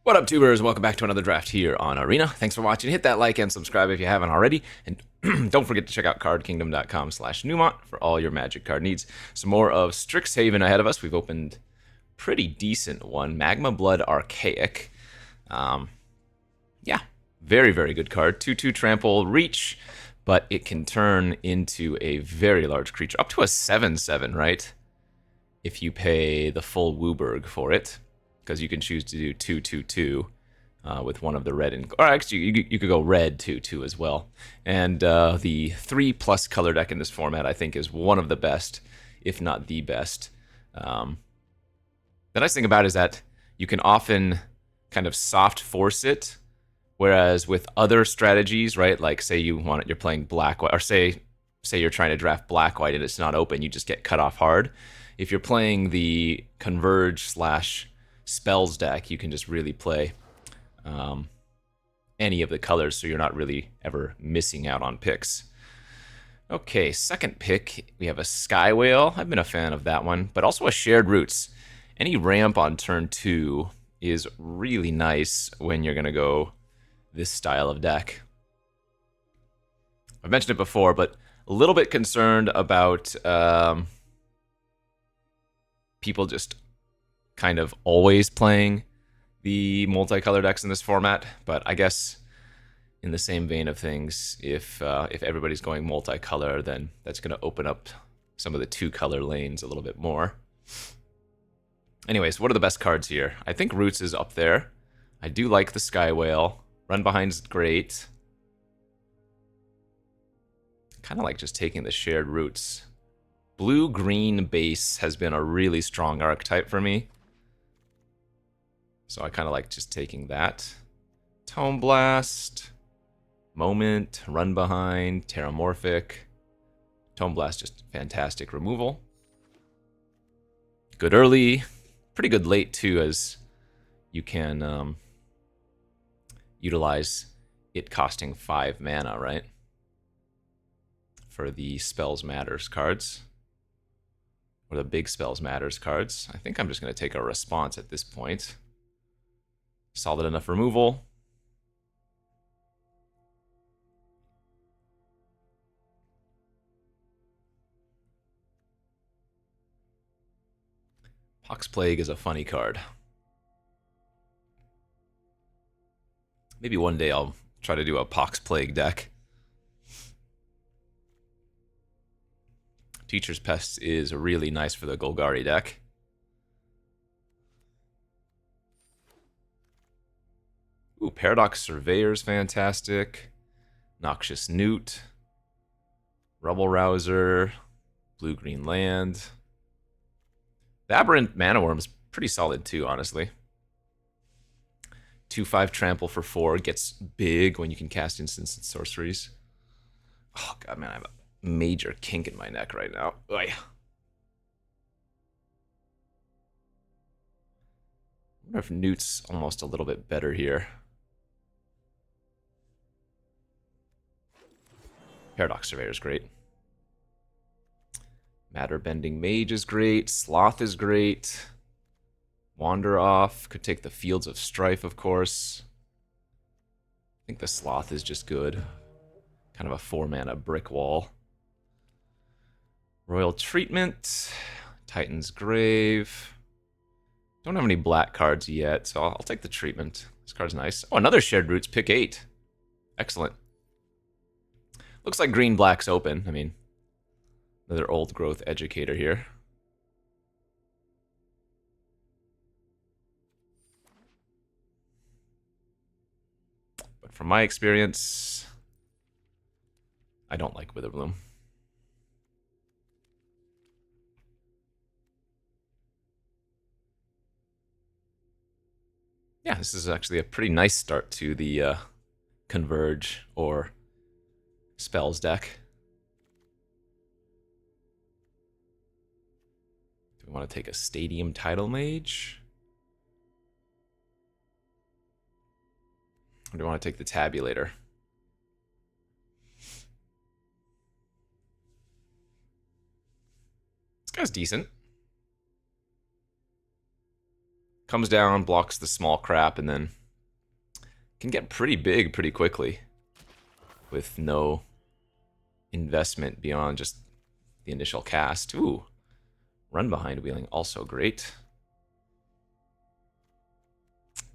What up, tubers? Welcome back to another draft here on Arena. Thanks for watching. Hit that like and subscribe if you haven't already. And don't forget to check out cardkingdom.com/Numot for all your Magic card needs. Some more of Strixhaven ahead of us. We've opened pretty decent one. Magma Blood Archaic. Yeah, very, very good card. 2/2 trample reach, but it can turn into a very large creature. Up to a 7/7, right? If you pay the full Wooburg for it. Because you can choose to do 2/2/2 with one of the red and or actually you could go red 2/2 as well. And the 3+ color deck in this format I think is one of the best, if not the best. The nice thing about it is that you can often kind of soft force it, whereas with other strategies, right? Like say you're playing black white, or say you're trying to draft black white and it's not open, you just get cut off hard. If you're playing the converge / spells deck, you can just really play any of the colors, so you're not really ever missing out on picks. Okay, second pick, we have a Sky Whale. I've been a fan of that one, but also a Shared Roots. Any ramp on turn 2 is really nice when you're going to go this style of deck. I've mentioned it before, but a little bit concerned about people just kind of always playing the multicolor decks in this format, but I guess in the same vein of things, if everybody's going multicolor, then that's going to open up some of the 2-color lanes a little bit more. Anyways, what are the best cards here? I think Roots is up there. I do like the Sky Whale. Run Behind's great. Kind of like just taking the Shared Roots. Blue-green base has been a really strong archetype for me. So I kind of like just taking that. Tome Blast, Moment, Run Behind, Terramorphic. Tome Blast, just fantastic removal. Good early, pretty good late too, as you can utilize it costing 5 mana, right? For the Spells Matters cards. Or the big Spells Matters cards. I think I'm just going to take a response at this point. Solid enough removal. Pox Plague is a funny card. Maybe one day I'll try to do a Pox Plague deck. Teacher's Pest is really nice for the Golgari deck. Ooh, Paradox Surveyor's fantastic. Noxious Newt. Rubble Rouser. Blue-Green Land. The Aberrant Mana Worm's pretty solid too, honestly. 2/5 trample for 4 gets big when you can cast instants and sorceries. Oh god, man, I have a major kink in my neck right now. Oy. I wonder if Newt's almost a little bit better here. Paradox Surveyor is great. Matter Bending Mage is great. Sloth is great. Wander Off. Could take the Fields of Strife, of course. I think the Sloth is just good. Kind of a 4-mana brick wall. Royal Treatment. Titan's Grave. Don't have any black cards yet, so I'll take the treatment. This card's nice. Oh, another Shared Roots, pick 8. Excellent. Looks like green-black's open. I mean, another old growth educator here. But from my experience, I don't like Witherbloom. Yeah, this is actually a pretty nice start to the Converge or Spells deck. Do we want to take a Stadium Tidal Mage? Or do we want to take the Tabulator? This guy's decent. Comes down, blocks the small crap, and then can get pretty big pretty quickly with no investment beyond just the initial cast. Ooh, run behind wheeling, also great.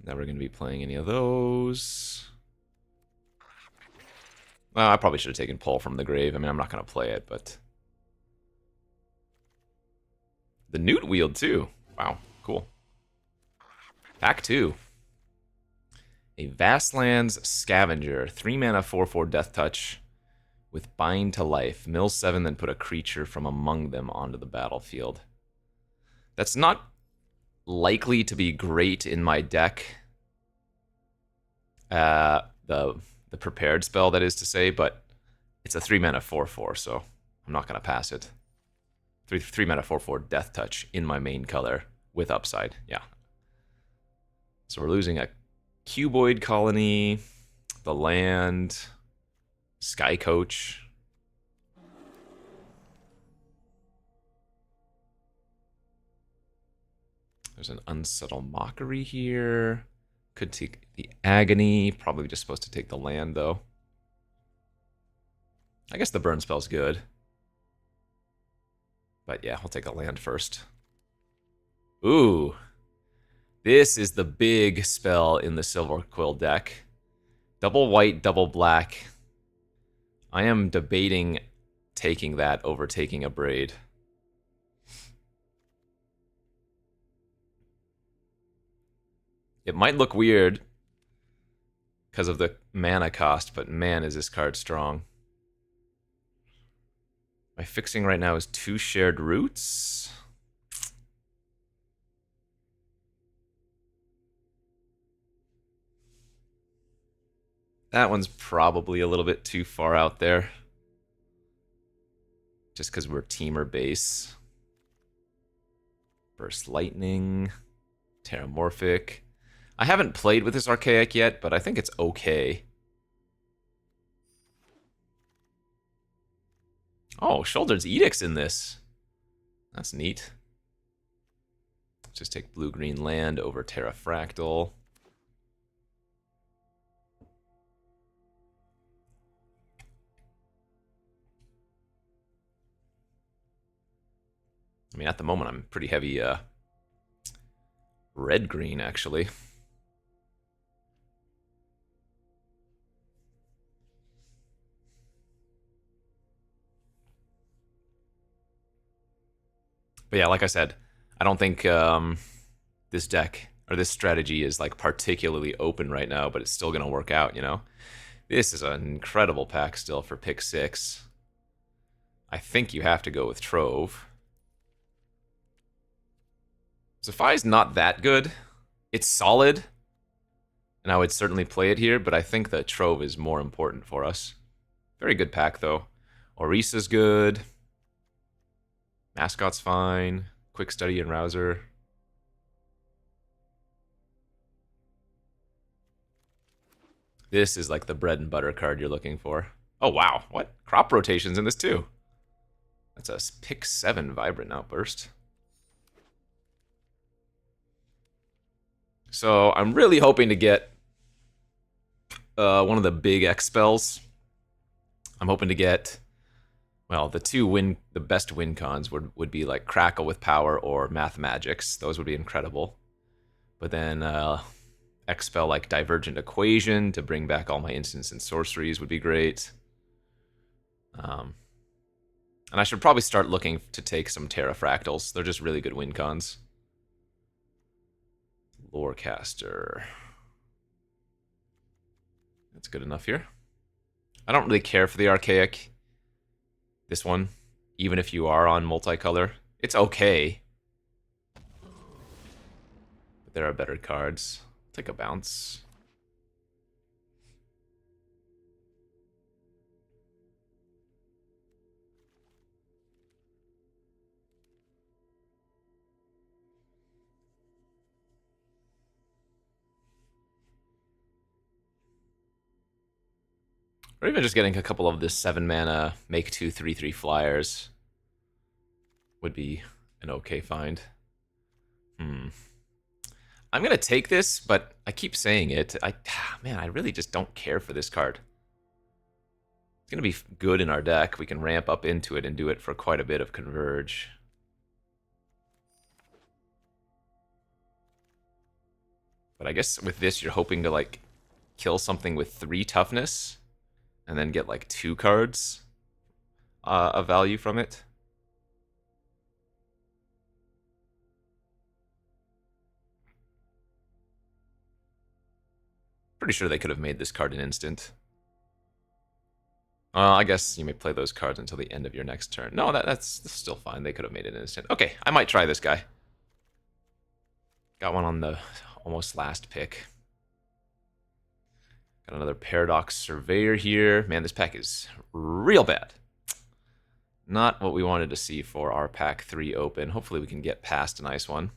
Never going to be playing any of those. Well, I probably should have taken Pull from the Grave. I mean, I'm not going to play it, but... The Newt Wield, too. Wow, cool. Pack 2. A Vastlands Scavenger. 3 mana, 4/4 Death Touch with Bind to Life. Mill 7, then put a creature from among them onto the battlefield. That's not likely to be great in my deck. The prepared spell, that is to say, but it's a 3 mana 4/4, so I'm not going to pass it. 3 mana 4/4 Death Touch in my main color with upside. Yeah. So we're losing a Cuboid Colony, the land, Sky Coach. There's an Unsubtle Mockery here. Could take the Agony. Probably just supposed to take the land, though. I guess the burn spell's good. But yeah, we'll take a land first. Ooh. This is the big spell in the Silver Quill deck. Double white, double black. I am debating taking that over taking a Braid. It might look weird because of the mana cost, but man, is this card strong. My fixing right now is 2 Shared Roots. That one's probably a little bit too far out there. Just because we're Teamer base. Burst Lightning. Terramorphic. I haven't played with this Archaic yet, but I think it's okay. Oh, Shouldered Edict's in this. That's neat. Let's just take blue-green land over Terrafractal. I mean, at the moment, I'm pretty heavy red-green, actually. But yeah, like I said, I don't think this deck or this strategy is like particularly open right now, but it's still going to work out, you know? This is an incredible pack still for pick 6. I think you have to go with Trove. Zephi's not that good. It's solid, and I would certainly play it here, but I think that Trove is more important for us. Very good pack, though. Orisa's good. Mascot's fine. Quick Study and Rouser. This is like the bread and butter card you're looking for. Oh, wow. What? Crop rotations in this, too. That's a pick 7 Vibrant Outburst. So I'm really hoping to get one of the big X spells. I'm hoping to get... Well, the best win cons would be like Crackle with Power or Math Magics. Those would be incredible. But then X spell like Divergent Equation to bring back all my instants and sorceries would be great. And I should probably start looking to take some Terrafractals. They're just really good win cons. Lorecaster. That's good enough here. I don't really care for the Archaic. This one, even if you are on multicolor, it's okay. But there are better cards. Take a bounce. Or even just getting a couple of this 7 mana, make 2 3/3 flyers would be an okay find. I'm gonna take this, but I keep saying it. Man, I really just don't care for this card. It's gonna be good in our deck. We can ramp up into it and do it for quite a bit of Converge. But I guess with this, you're hoping to like kill something with 3 toughness, and then get like 2 cards of value from it. Pretty sure they could have made this card an instant. I guess you may play those cards until the end of your next turn. No, that's still fine. They could have made it an instant. Okay, I might try this guy. Got one on the almost last pick. Got another Paradox Surveyor here. Man, this pack is real bad. Not what we wanted to see for our pack 3 open. Hopefully we can get past a nice one.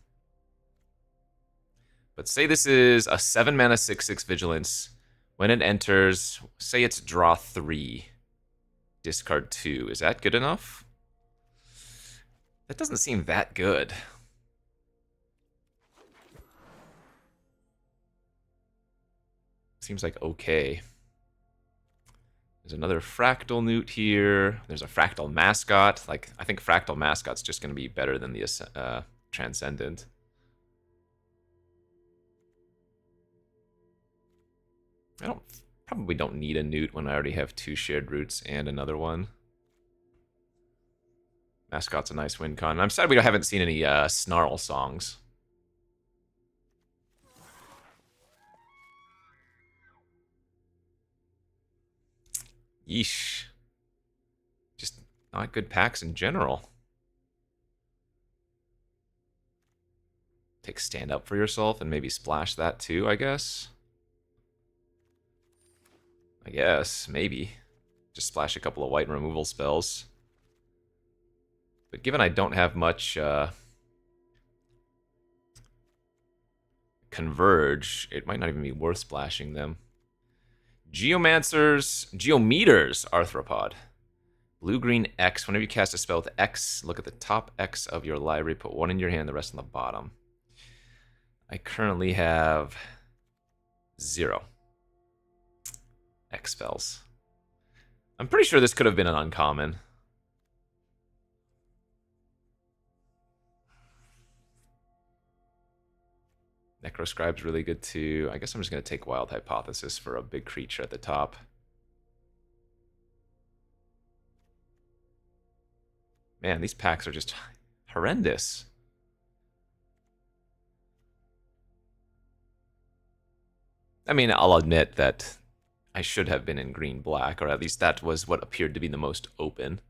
But say this is a 7 mana 6/6 Vigilance. When it enters, say it's draw 3, discard 2. Is that good enough? That doesn't seem that good. Seems like okay. There's another Fractal Newt here. There's a Fractal Mascot. Like, I think Fractal Mascot's just going to be better than the Transcendent. I probably don't need a Newt when I already have 2 shared roots and another one. Mascot's a nice win con. I'm sad we haven't seen any Snarl songs. Yeesh. Just not good packs in general. Take Stand Up for Yourself and maybe splash that too, I guess. Maybe. Just splash a couple of white removal spells. But given I don't have much Converge, it might not even be worth splashing them. Geometers, Arthropod. Blue-green X. Whenever you cast a spell with X, look at the top X of your library, put 1 in your hand, the rest on the bottom. I currently have 0 X spells. I'm pretty sure this could have been an uncommon. Necroscribe's really good too. I guess I'm just going to take Wild Hypothesis for a big creature at the top. Man, these packs are just horrendous. I mean, I'll admit that I should have been in green-black, or at least that was what appeared to be the most open.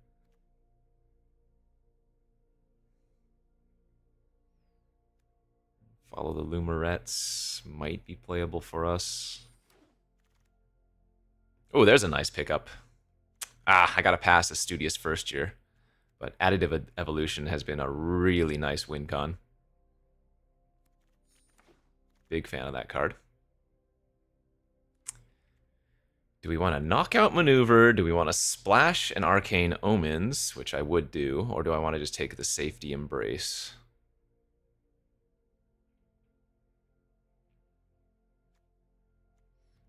Follow the Lumerettes might be playable for us. Oh, there's a nice pickup. I gotta pass a Studious first year. But Additive Evolution has been a really nice win con. Big fan of that card. Do we want to Knockout Maneuver? Do we want to splash an Arcane Omens, which I would do, or do I want to just take the Safety Embrace?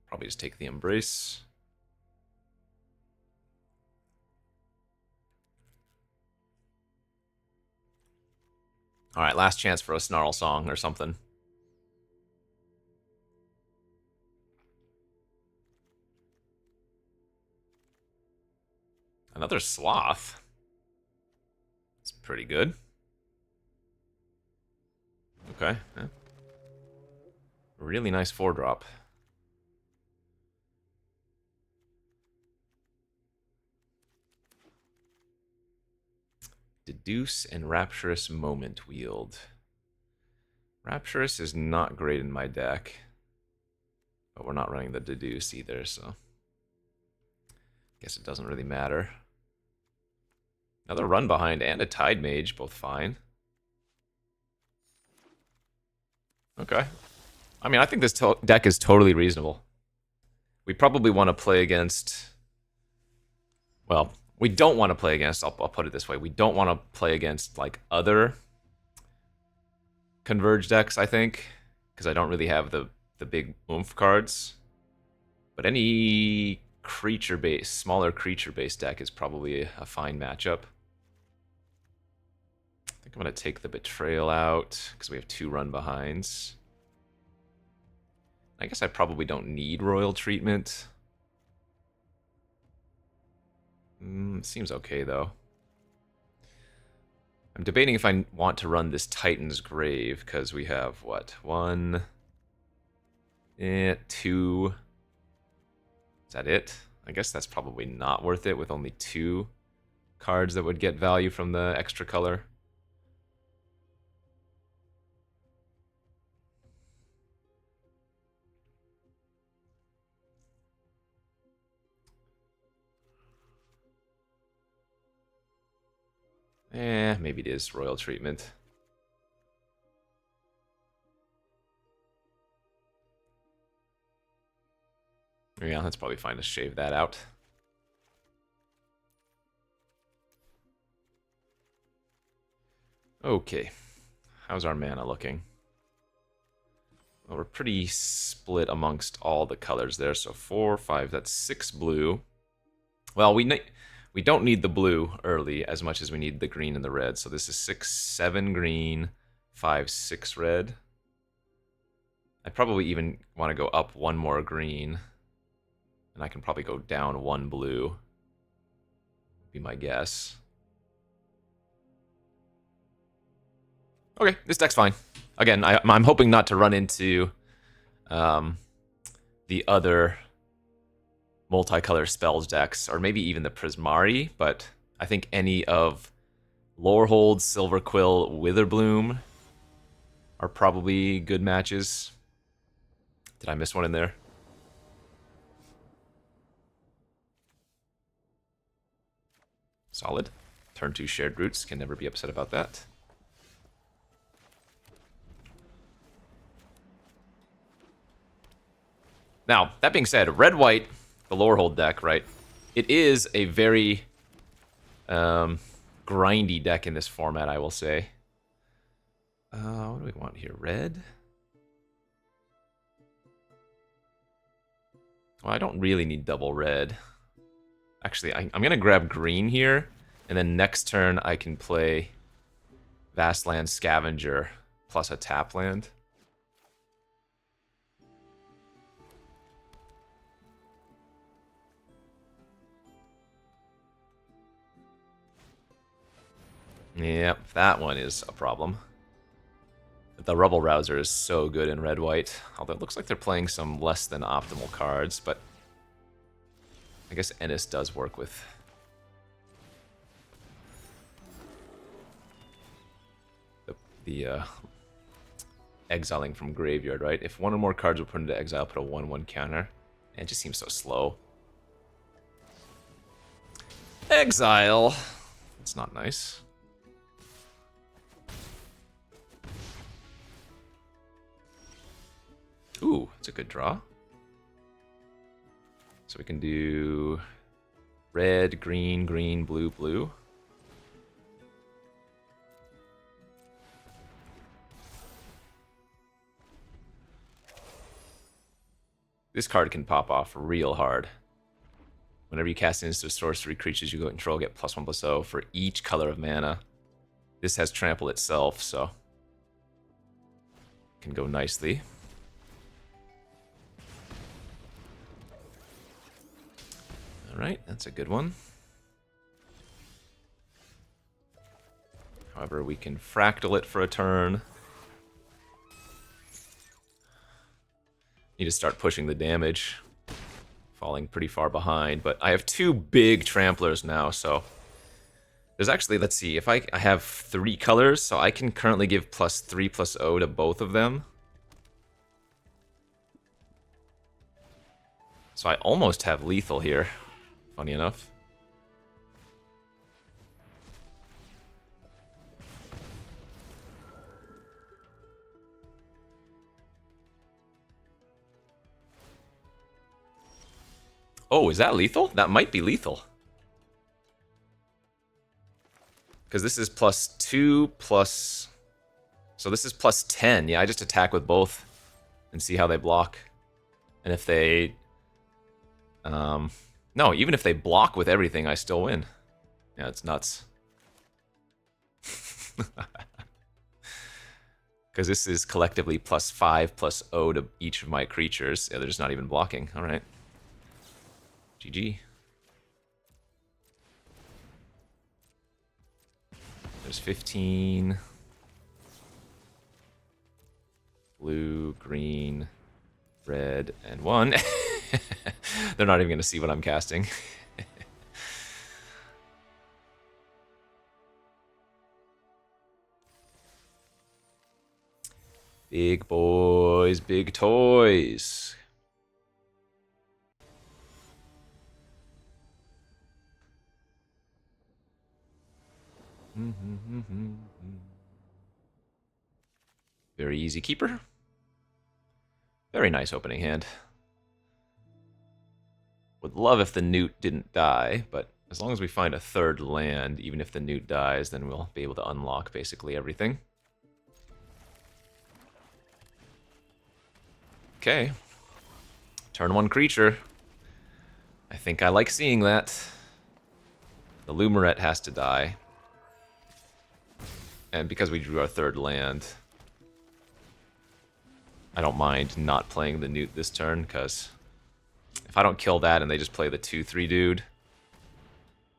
Probably just take the Embrace. All right, last chance for a Snarl song or something. Another Sloth. It's pretty good. Okay. Yeah. Really nice 4-drop. Deduce and Rapturous Moment Wield. Rapturous is not great in my deck, but we're not running the Deduce either, so guess it doesn't really matter. Another Run Behind and a Tide Mage, both fine. Okay. I mean, I think this deck is totally reasonable. We probably want to play against... Well, we don't want to play against... I'll put it this way. We don't want to play against, like, other Converge decks, I think. because I don't really have the big oomph cards. But any creature-based, smaller creature-based deck is probably a fine matchup. I think I'm going to take the Betrayal out, because we have 2 run-behinds. I guess I probably don't need Royal Treatment. Seems okay, though. I'm debating if I want to run this Titan's Grave, because we have, what, 1... 2... Is that it? I guess that's probably not worth it with only 2 cards that would get value from the extra color. Maybe it is Royal Treatment. Yeah, that's probably fine to shave that out. Okay. How's our mana looking? Well, we're pretty split amongst all the colors there. So 4, 5, that's 6 blue. Well, we don't need the blue early as much as we need the green and the red. So this is 6, 7 green, 5, 6 red. I probably even want to go up 1 more green. And I can probably go down 1 blue. Would be my guess. Okay, this deck's fine. Again, I'm hoping not to run into the other multicolor spells decks, or maybe even the Prismari, but I think any of Lorehold, Silverquill, Witherbloom are probably good matches. Did I miss one in there? Solid. Turn 2 Shared Roots, can never be upset about that. Now, that being said, red-white, the Lorehold deck, right? It is a very grindy deck in this format, I will say. What do we want here? Red? Well, I don't really need double red. Actually, I'm going to grab green here, and then next turn I can play Vastland Scavenger plus a tap land. Yep, that one is a problem. The Rubble Rouser is so good in red-white, although it looks like they're playing some less than optimal cards, but I guess Ennis does work with the exiling from graveyard, right? If 1 or more cards were put into exile, put a 1/1 counter. It just seems so slow. Exile! It's not nice. Ooh, it's a good draw. So we can do red, green, green, blue, blue. This card can pop off real hard. Whenever you cast instant sorcery, creatures you control get +1/+0 for each color of mana. This has trample itself, so it can go nicely. Alright, that's a good one. However, we can fractal it for a turn. Need to start pushing the damage. Falling pretty far behind, but I have 2 big tramplers now, so there's actually, let's see, if I have 3 colors, so I can currently give +3/+0 to both of them. So I almost have lethal here, funny enough. Oh, is that lethal? That might be lethal. Because this is +2 plus... So this is +10. Yeah, I just attack with both and see how they block. And if they... no, even if they block with everything, I still win. Yeah, it's nuts. Because this is collectively +5 + 0 to each of my creatures. Yeah, they're just not even blocking. Alright. GG. There's 15. Blue, green, red, and 1. They're not even going to see what I'm casting. Big boys, big toys. Very easy keeper. Very nice opening hand. Would love if the newt didn't die, but as long as we find a third land, even if the newt dies, then we'll be able to unlock basically everything. Okay. Turn 1 creature. I think I like seeing that. The Lumaret has to die. And because we drew our third land, I don't mind not playing the newt this turn, because if I don't kill that and they just play the 2/3 dude,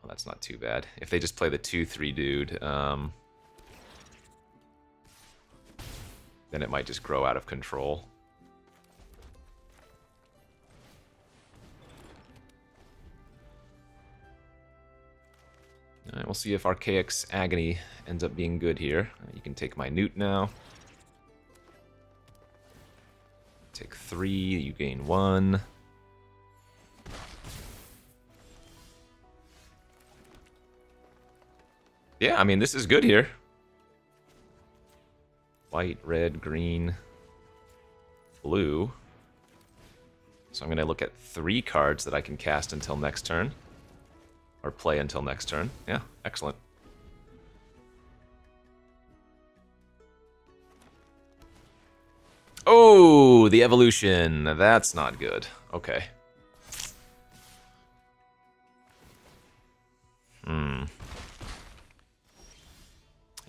well, that's not too bad. If they just play the 2/3 dude, then it might just grow out of control. Alright, we'll see if Archaic's Agony ends up being good here. You can take my newt now. Take 3, you gain 1. Yeah, I mean, this is good here. White, red, green, blue. So I'm going to look at 3 cards that I can cast until next turn. Or play until next turn. Yeah, excellent. Oh, the evolution. That's not good. Okay.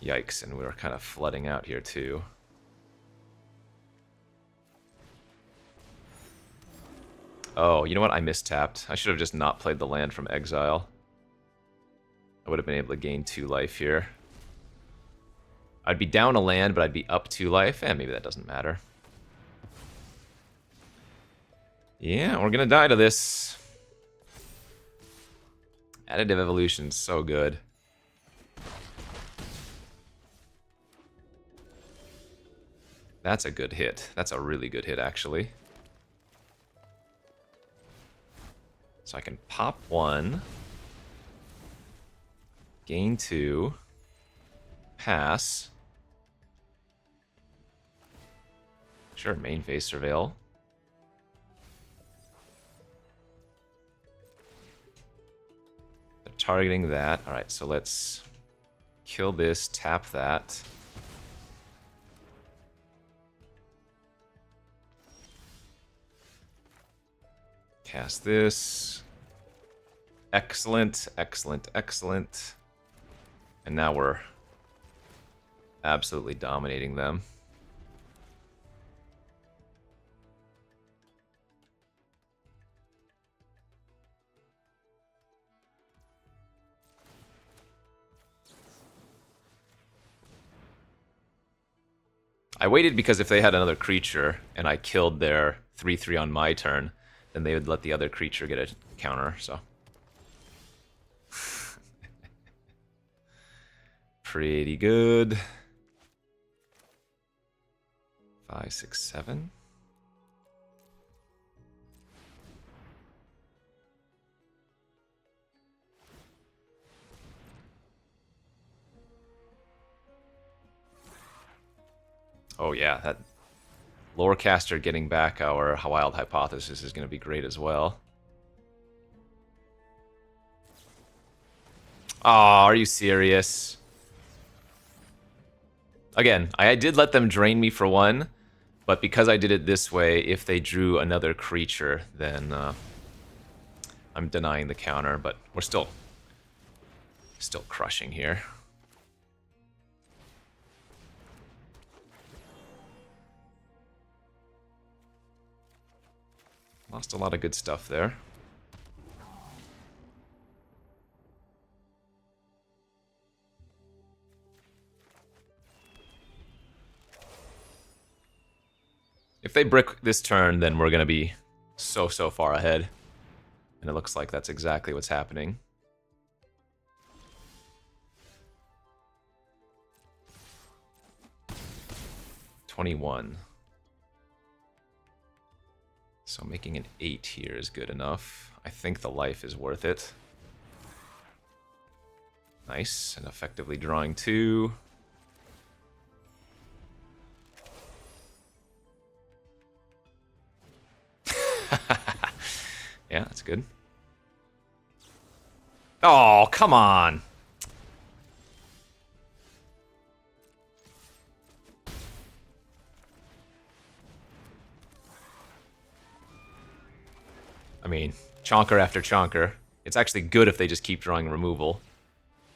Yikes, and we were kind of flooding out here too. Oh, you know what? I mistapped. I should have just not played the land from exile. I would have been able to gain 2 life here. I'd be down a land, but I'd be up 2 life. Maybe that doesn't matter. Yeah, we're gonna die to this. Additive evolution's so good. That's a good hit. That's a really good hit, actually. So I can pop 1, gain 2, pass. Sure, main phase surveil. They're targeting that. Alright, so let's kill this, tap that. Cast this. Excellent, excellent, excellent. And now we're absolutely dominating them. I waited because if they had another creature and I killed their 3/3 on my turn, then they would let the other creature get a counter, so. Pretty good. 5, 6, 7. Oh yeah, that Lorecaster getting back our Wild Hypothesis is going to be great as well. Oh, are you serious? Again, I did let them drain me for 1, But because I did it this way, if they drew another creature, then I'm denying the counter, but we're still crushing here. Lost a lot of good stuff there. If they brick this turn, then we're going to be so far ahead. And it looks like that's exactly what's happening. $21. So making an 8 here is good enough. I think the life is worth it. Nice, and effectively drawing 2. Yeah, that's good. Oh, come on! I mean, chonker after chonker. It's actually good if they just keep drawing removal,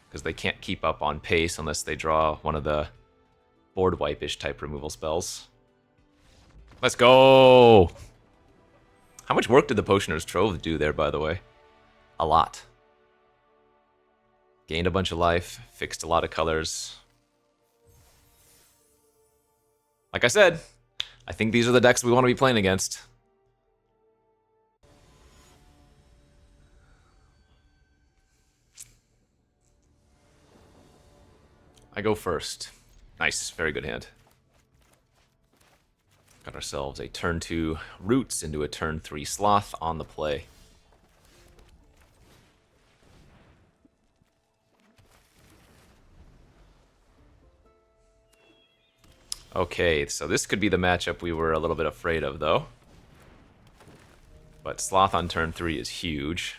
because they can't keep up on pace unless they draw one of the board wipe-ish type removal spells. Let's go! How much work did the Potioner's Trove do there, by the way? A lot. Gained a bunch of life, fixed a lot of colors. Like I said, I think these are the decks we want to be playing against. I go first. Nice, very good hand. Got ourselves a turn 2 Roots into a turn 3 Sloth on the play. Okay, so this could be the matchup we were a little bit afraid of, though. But Sloth on turn 3 is huge.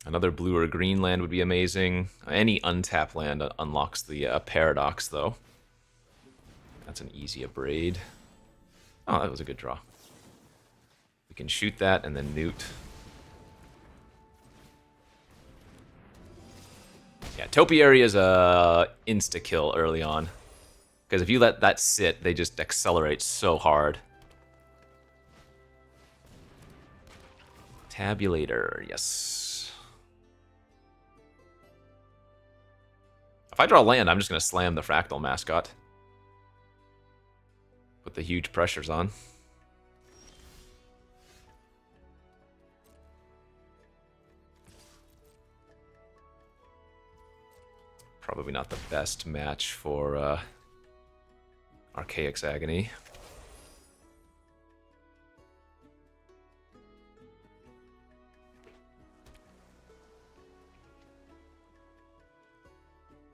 Another blue or green land would be amazing. Any untapped land unlocks the Paradox, though. That's an easy Abrade. Oh, that was a good draw. We can shoot that and then Newt. Yeah, Topiary is a insta-kill early on. Because if you let that sit, they just accelerate so hard. Tabulator, yes. If I draw land, I'm just going to slam the Fractal Mascot. Put the huge pressures on. Probably not the best match for Archaic's Agony.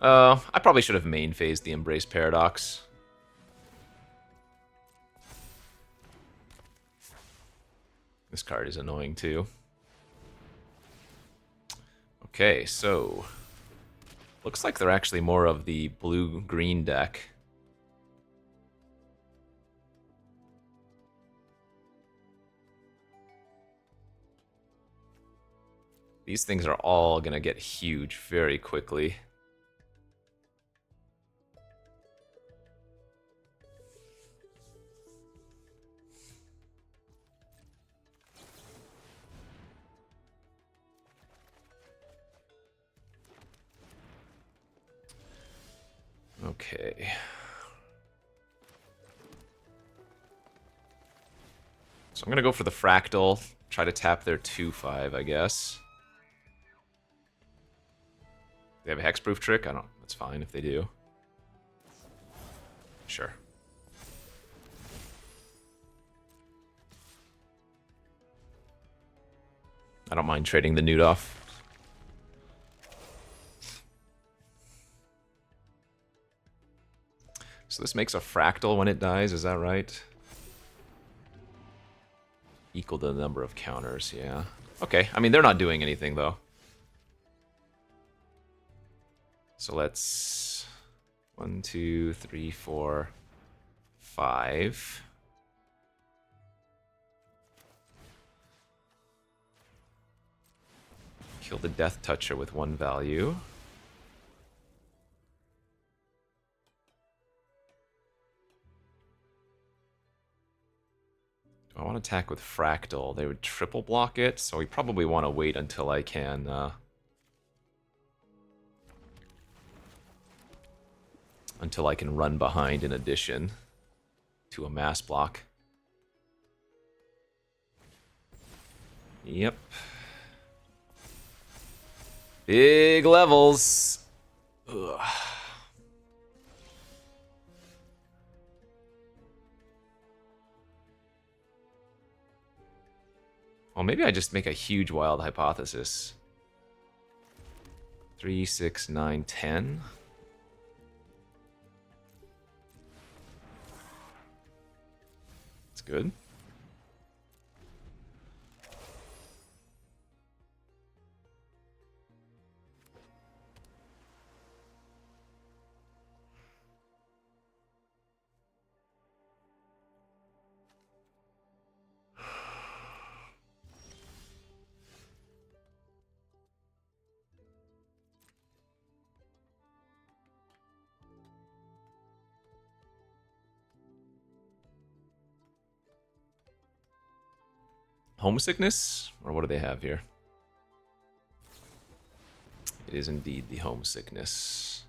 I probably should have main phased the Embrace Paradox. This card is annoying too. Okay, so looks like they're actually more of the blue-green deck. These things are all gonna get huge very quickly. Okay. So I'm gonna go for the Fractal, try to tap their 2/5, I guess. They have a hexproof trick? I don't. That's fine if they do. Sure. I don't mind trading the Newt off. So this makes a Fractal when it dies, is that right? Equal to the number of counters, yeah. Okay, I mean, they're not doing anything, though. So let's 1, 2, 3, 4, 5. Kill the Death Toucher with 1 value. Do I want to attack with Fractal? They would triple block it, so we probably want to wait until I can... until I can run behind in addition to a mass block. Yep. Big levels. Ugh. Well, maybe I just make a huge wild hypothesis. 3, 6, 9, 10. That's good. Homesickness? Or what do they have here? It is indeed the homesickness.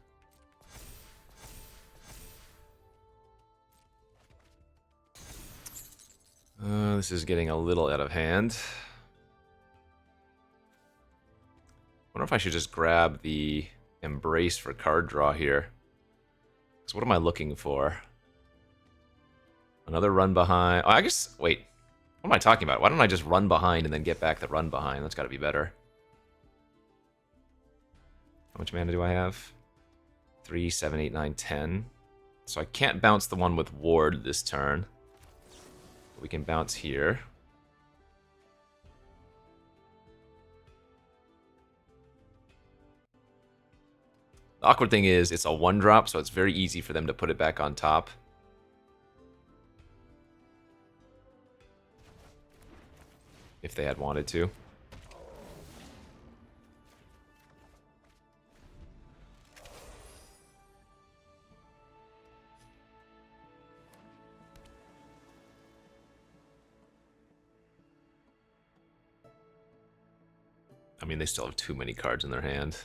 This is getting a little out of hand. Wonder if I should just grab the Embrace for card draw here. So what am I looking for? Another run behind. Oh, I guess, wait. What am I talking about? Why don't I just run behind and then get back the run behind? That's got to be better. How much mana do I have? 3, 7, 8, 9, 10. So I can't bounce the one with Ward this turn. We can bounce here. The awkward thing is it's a 1-drop, so it's very easy for them to put it back on top. If they had wanted to. I mean, they still have too many cards in their hand.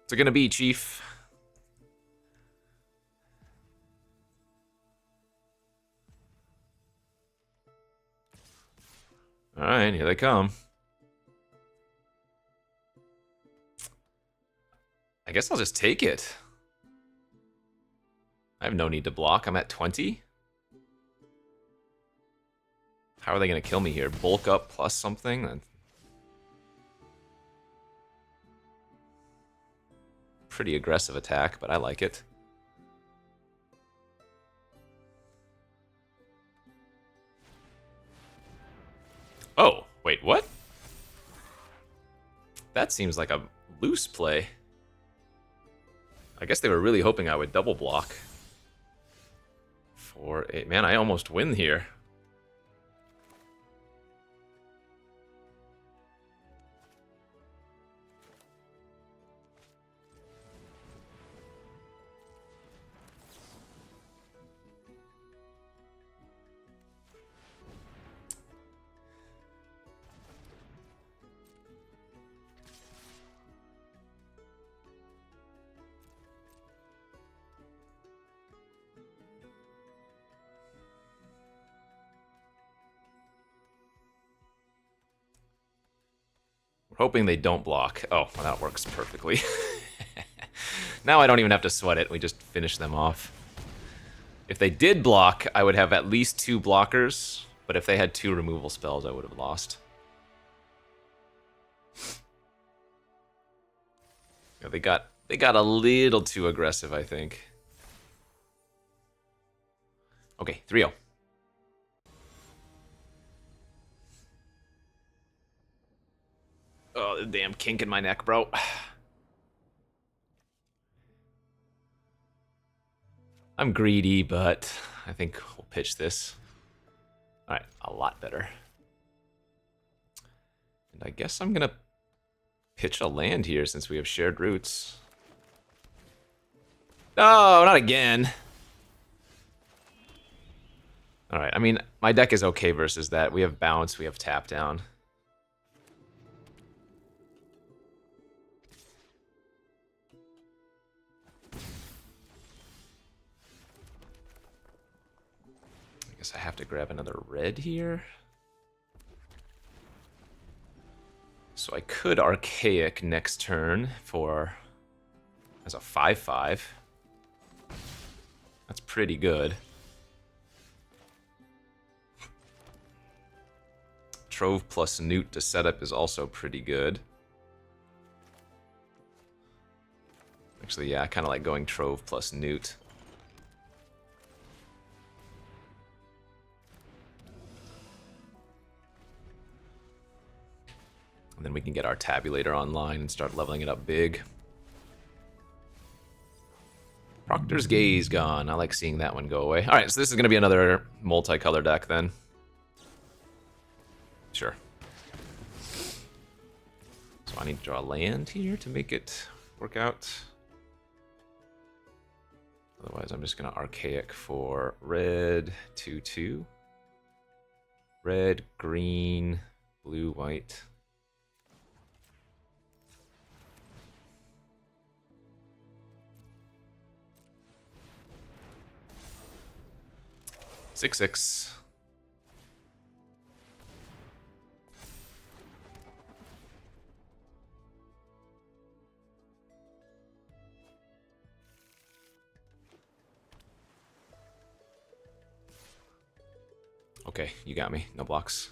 What's it gonna be, Chief? Alright, here they come. I guess I'll just take it. I have no need to block. I'm at 20. How are they gonna kill me here? Bulk up plus something? Pretty aggressive attack, but I like it. Oh, wait, what? That seems like a loose play. I guess they were really hoping I would double block. 4, 8. Man, I almost win here. hoping they don't block. Oh, well, that works perfectly. Now I don't even have to sweat it. We just finish them off. If they did block, I would have at least 2 blockers. But if they had 2 removal spells, I would have lost. Yeah, they got a little too aggressive, I think. Okay, 3-0. Oh, the damn kink in my neck, bro. I'm greedy, but I think we'll pitch this. Alright, a lot better. And I guess I'm gonna pitch a land here since we have shared roots. No, not again. Alright, I mean, my deck is okay versus that. We have bounce, we have tap down. I guess I have to grab another red here. So I could Archaic next turn for as a 5/5. That's pretty good. Trove plus Newt to set up is also pretty good. Actually, yeah, I kind of like going Trove plus Newt. And then we can get our tabulator online and start leveling it up big. Proctor's Gaze gone. I like seeing that one go away. Alright, so this is going to be another multicolor deck then. Sure. So I need to draw land here to make it work out. Otherwise, I'm just going to Archaic for red, 2/2. Red, green, blue, white. Six, 6. Okay, you got me. No blocks.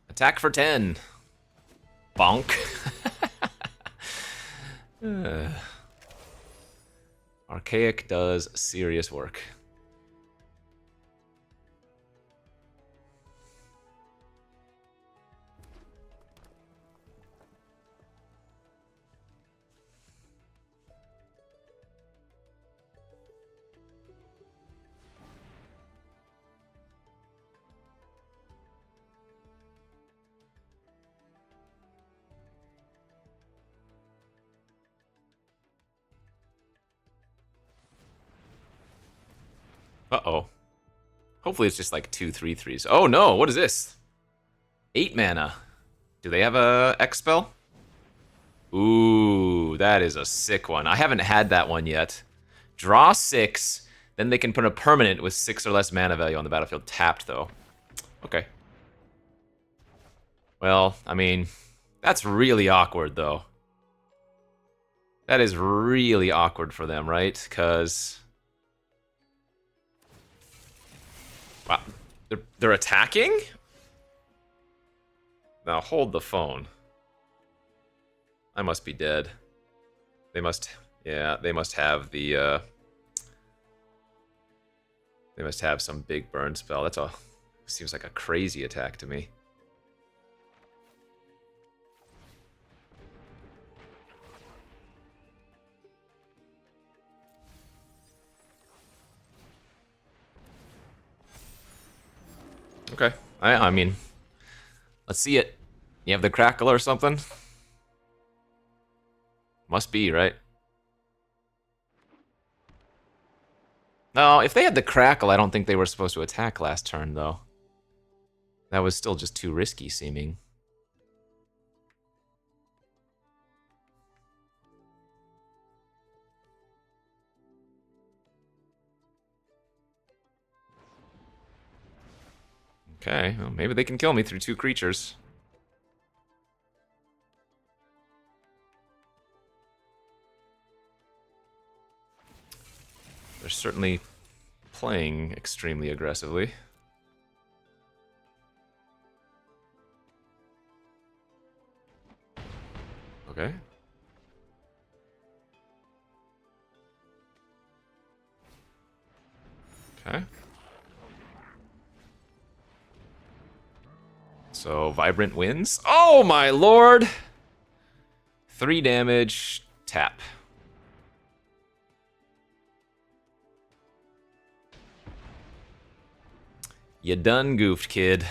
Attack for 10. Bonk. Archaic does serious work. Uh-oh. Hopefully it's just like 2 3/3s. Oh no, what is this? 8 mana. Do they have a X spell? Ooh, that is a sick one. I haven't had that one yet. Draw 6, then they can put a permanent with 6 or less mana value on the battlefield tapped, though. Okay. Well, I mean, that's really awkward, though. That is really awkward for them, right? Because... Wow, they're attacking? Now hold the phone. I must be dead. They must, yeah, they must have the, they must have some big burn spell. That's a, seems like a crazy attack to me. Okay, I mean, let's see it. You have the crackle or something? Must be, right? No, if they had the crackle, I don't think they were supposed to attack last turn, though. That was still just too risky seeming. Okay, well, maybe they can kill me through 2 creatures. They're certainly playing extremely aggressively. Okay. Okay. So, Vibrant wins. Oh my lord! 3 damage, tap. You done goofed, kid.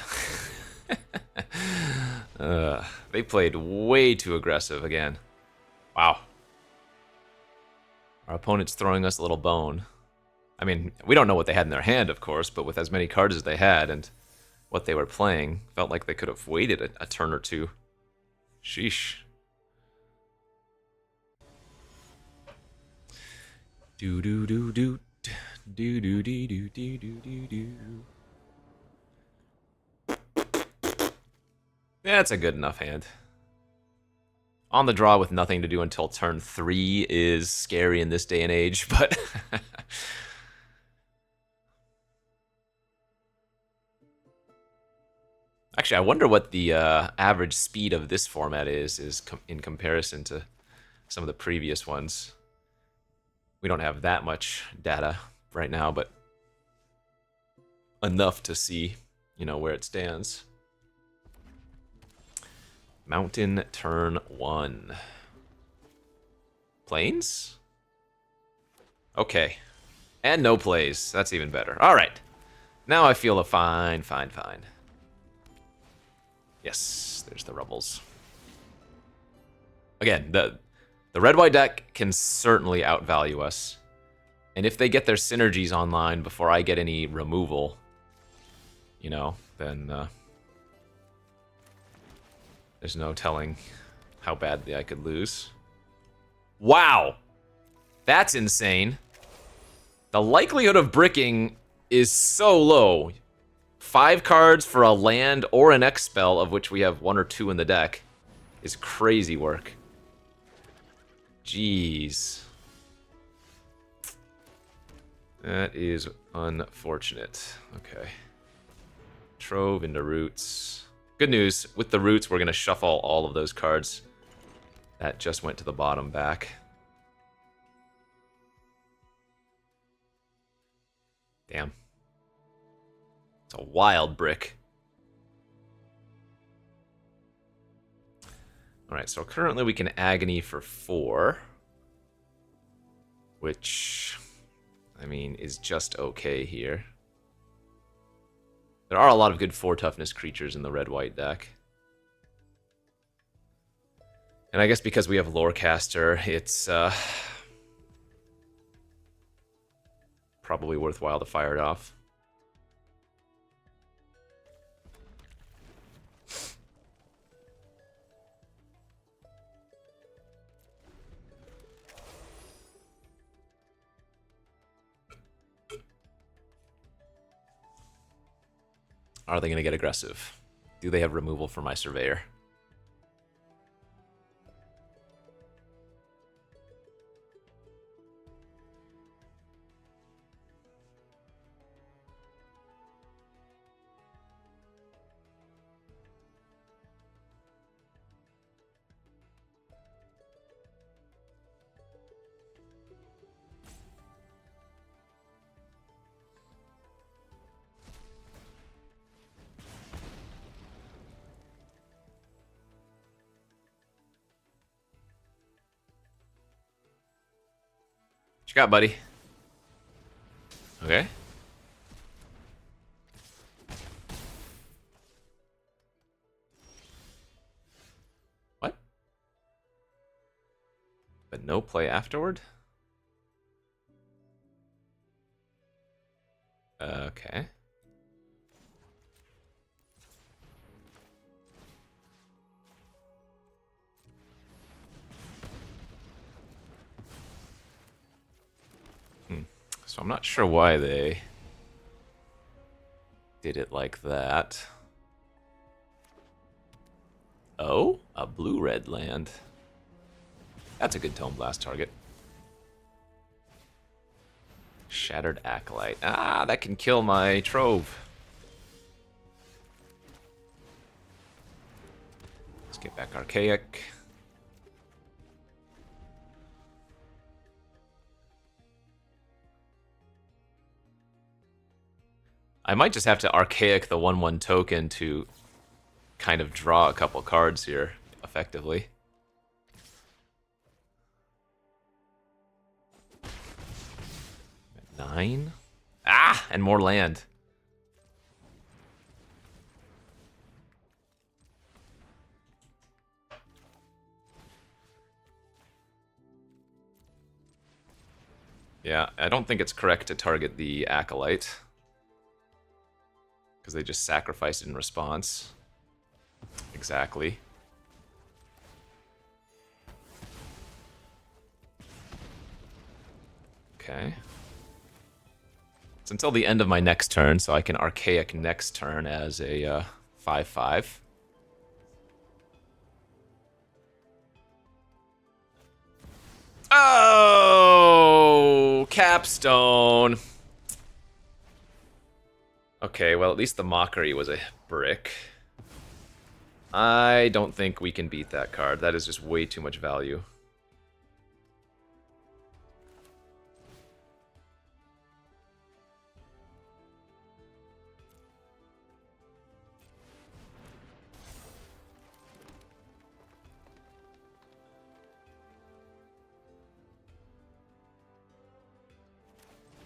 They played way too aggressive again. Wow. Our opponent's throwing us a little bone. I mean, we don't know what they had in their hand, of course, but with as many cards as they had and what they were playing, felt like they could have waited a turn or two. Sheesh. Do do do do do do do do do do do. That's a good enough hand. On the draw with nothing to do until turn 3 is scary in this day and age, but actually, I wonder what the average speed of this format is in comparison to some of the previous ones. We don't have that much data right now, but enough to see, you know, where it stands. Mountain turn 1. Plains? Okay. And no plays. That's even better. All right. Now I feel a fine. Yes, there's the Rebels. Again, the red-white deck can certainly outvalue us. And if they get their synergies online before I get any removal, you know, then there's no telling how badly I could lose. Wow! That's insane. The likelihood of bricking is so low. 5 cards for a land or an X spell, of which we have 1 or 2 in the deck, is crazy work. Jeez. That is unfortunate. Okay. Trove into Roots. Good news, with the Roots, we're going to shuffle all of those cards. That just went to the bottom back. Damn. It's a wild brick. Alright, so currently we can Agony for 4. Which, I mean, is just okay here. There are a lot of good 4 toughness creatures in the red-white deck. And I guess because we have Lorecaster, it's probably worthwhile to fire it off. Are they going to get aggressive? Do they have removal for my Surveyor? What you got, buddy? Okay. What? But no play afterward? Okay. So I'm not sure why they did it like that. Oh, a blue-red land. That's a good Tome Blast target. Shattered Acolyte. Ah, that can kill my Trove. Let's get back Archaic. I might just have to Archaic the 1/1 token to kind of draw a couple cards here, effectively. At 9? Ah, and more land. Yeah, I don't think it's correct to target the Acolyte, because they just sacrificed it in response. Exactly. Okay. It's until the end of my next turn, so I can Archaic next turn as a 5/5. Oh, Capstone. Okay, well, at least the Mockery was a brick. I don't think we can beat that card. That is just way too much value.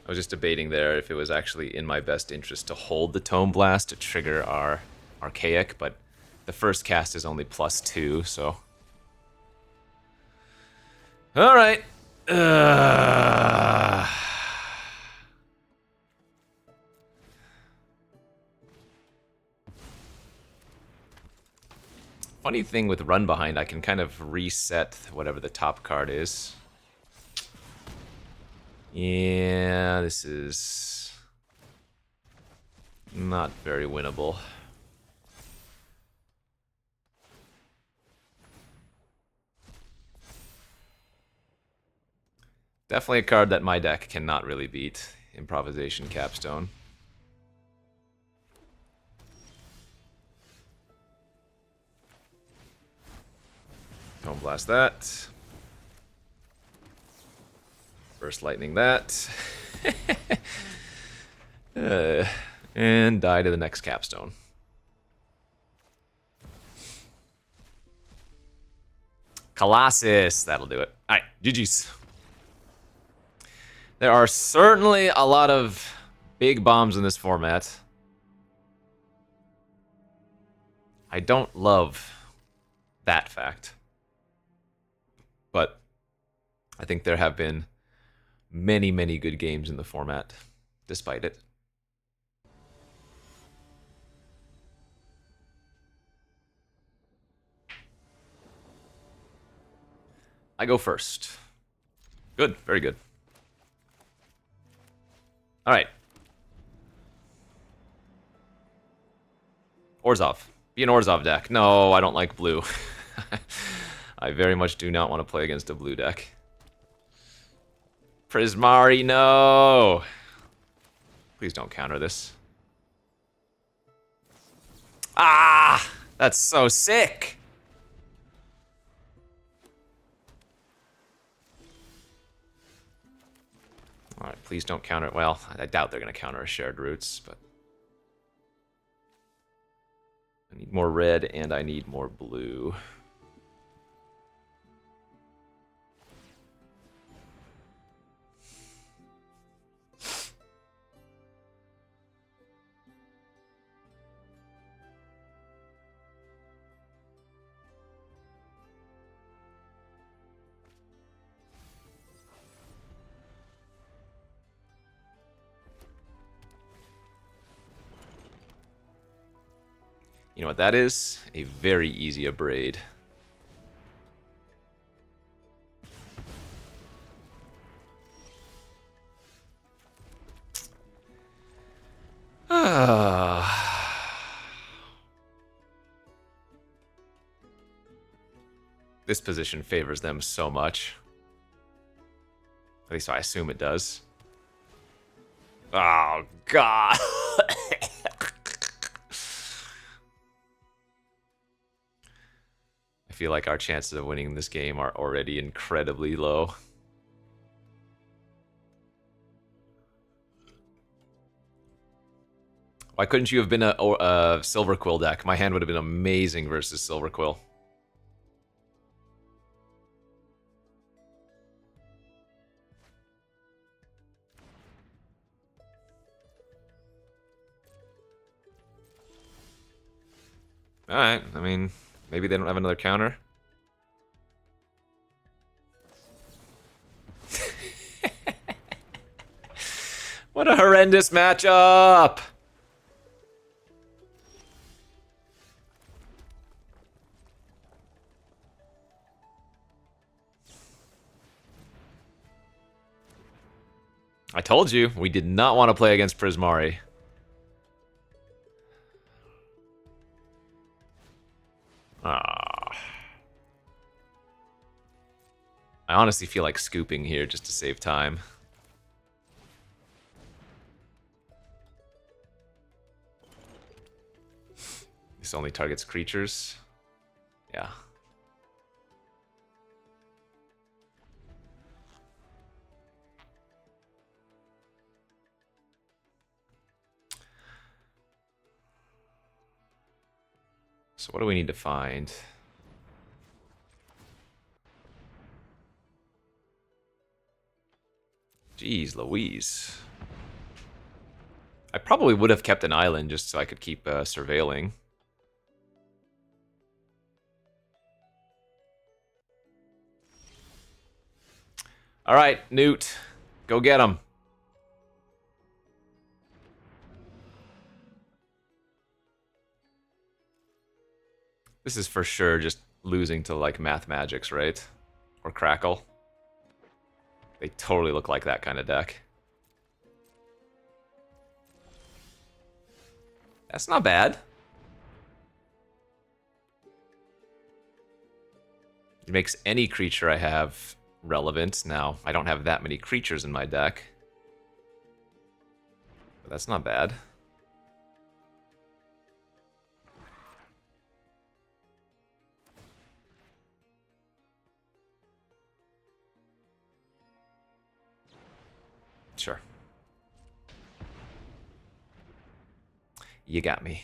I was just debating there if it was actually in my best interest to hold the Tome Blast to trigger our Archaic, but the first cast is only +2, so... Alright. Funny thing with Run Behind, I can kind of reset whatever the top card is. Yeah, this is not very winnable. Definitely a card that my deck cannot really beat. Improvisation Capstone. Tome Blast that. Burst Lightning that. And die to the next Capstone. Colossus. That'll do it. Alright, GG's. There are certainly a lot of big bombs in this format. I don't love that fact. But I think there have been many, many good games in the format, despite it. I go first. Good, very good. All right. Orzhov. Be an Orzhov deck. No, I don't like blue. I very much do not want to play against a blue deck. Prismari, no! Please don't counter this. Ah! That's so sick! Alright, please don't counter... Well, I doubt they're going to counter a Shared Roots, but... I need more red, and I need more blue. You know what that is? A very easy Abrade. This position favors them so much. At least I assume it does. Oh, God. I feel like our chances of winning this game are already incredibly low. Why couldn't you have been a Silver Quill deck? My hand would have been amazing versus Silver Quill. Alright, I mean, maybe they don't have another counter. What a horrendous matchup! I told you, we did not want to play against Prismari. Ah. I honestly feel like scooping here just to save time. This only targets creatures. Yeah. So what do we need to find? Jeez Louise. I probably would have kept an island just so I could keep surveilling. Alright, Newt. Go get him. This is for sure just losing to, like, Math Magics, right? Or Crackle. They totally look like that kind of deck. That's not bad. It makes any creature I have relevant. Now, I don't have that many creatures in my deck. But that's not bad. Sure. You got me.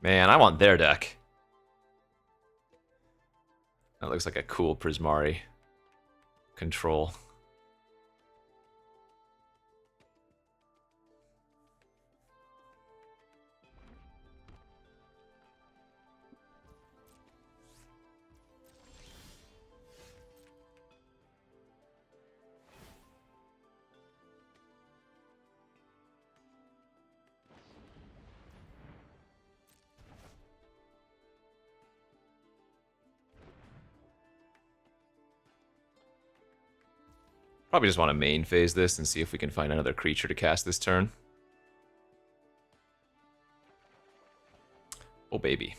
Man, I want their deck. That looks like a cool Prismari control. Probably just want to main phase this and see if we can find another creature to cast this turn. Oh, baby.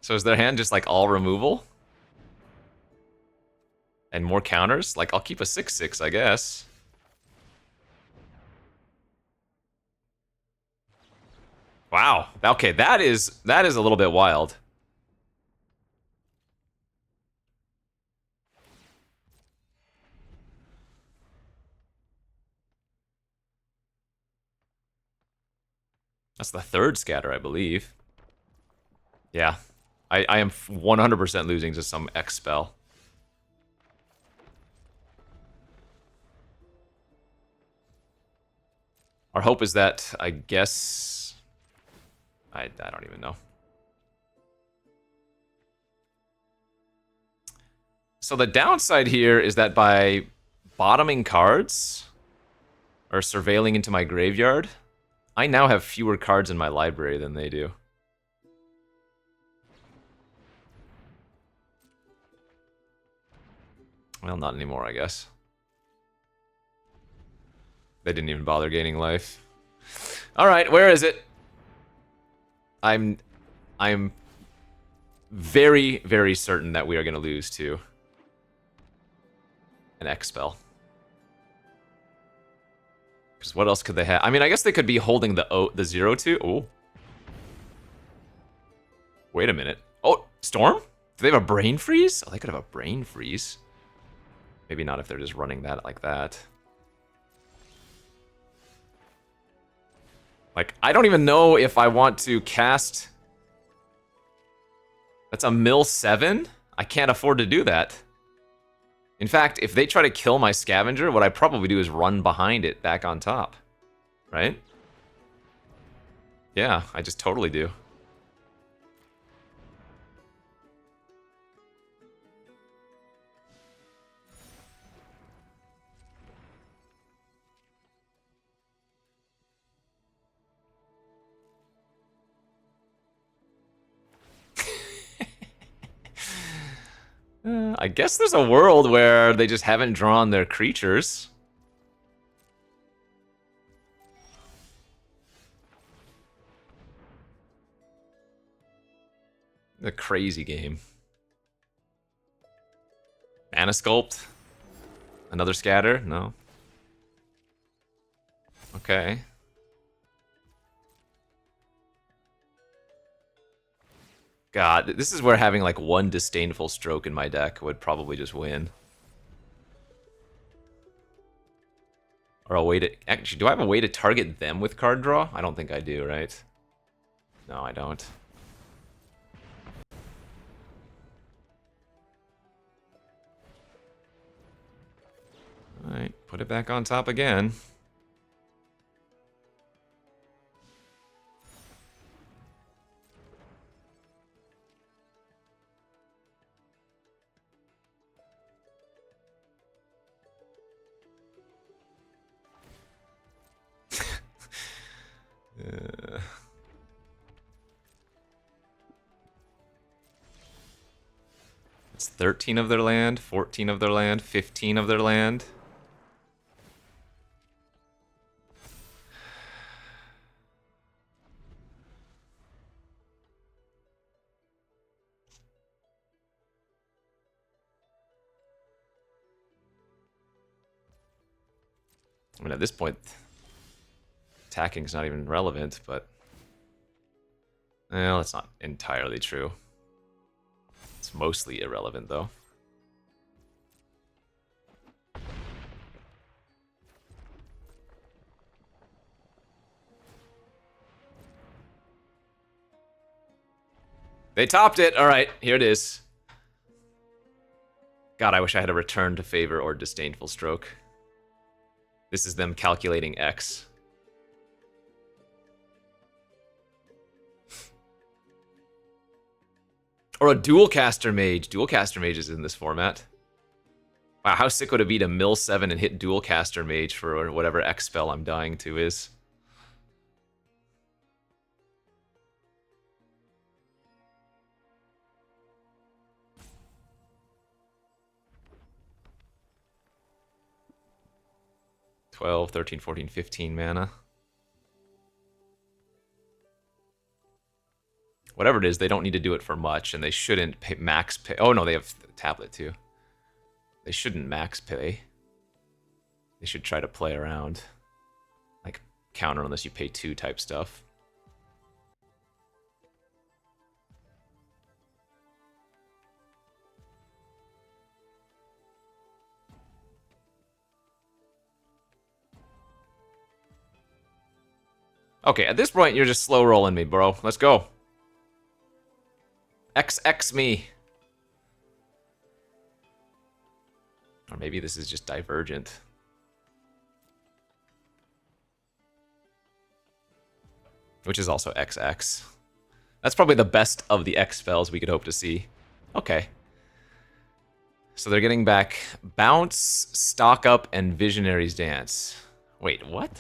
So is their hand just like all removal? And more counters? Like, I'll keep a 6/6, I guess. Wow. Okay, that is a little bit wild. That's the third scatter, I believe. Yeah. I am 100% losing to some X spell. Our hope is that, I guess... I don't even know. So the downside here is that by bottoming cards, or surveilling into my graveyard, I now have fewer cards in my library than they do. Well, not anymore, I guess. They didn't even bother gaining life. Alright, where is it? I'm very, very certain that we are going to lose to an X spell. Because what else could they have? I mean, I guess they could be holding the 0-2. Oh. Wait a minute. Oh, Storm? Do they have a brain freeze? Oh, they could have a brain freeze. Maybe not if they're just running that like that. Like, I don't even know if I want to cast... That's a mill 7? I can't afford to do that. In fact, if they try to kill my scavenger, what I probably do is run behind it back on top. Right? Yeah, I just totally do. I guess there's a world where they just haven't drawn their creatures. A crazy game. Mana Sculpt? Another scatter? No. Okay. God, this is where having like one Disdainful Stroke in my deck would probably just win. Or a way to... Actually, do I have a way to target them with card draw? I don't think I do, right? No, I don't. Alright, put it back on top again. It's 13 of their land, 14 of their land, 15 of their land. I mean, at this point, attacking's not even relevant, but... Well, that's not entirely true. It's mostly irrelevant, though. They topped it! Alright, here it is. God, I wish I had a Return to Favor or Disdainful Stroke. This is them calculating X. Or a Dual Caster Mage. Dual Caster Mage is in this format. Wow, how sick would it be to mill 7 and hit Dual Caster Mage for whatever X spell I'm dying to is? $12, $13, $14, $15 mana. Whatever it is, they don't need to do it for much, and they shouldn't pay, max pay. Oh no, they have the tablet too. They shouldn't max pay. They should try to play around. Like, counter unless you pay 2 type stuff. Okay, at this point, you're just slow rolling me, bro. Let's go. XX me. Or maybe this is just Divergent. Which is also XX. That's probably the best of the X spells we could hope to see. Okay. So they're getting back Bounce, Stock Up, and Visionary's Dance. Wait, what?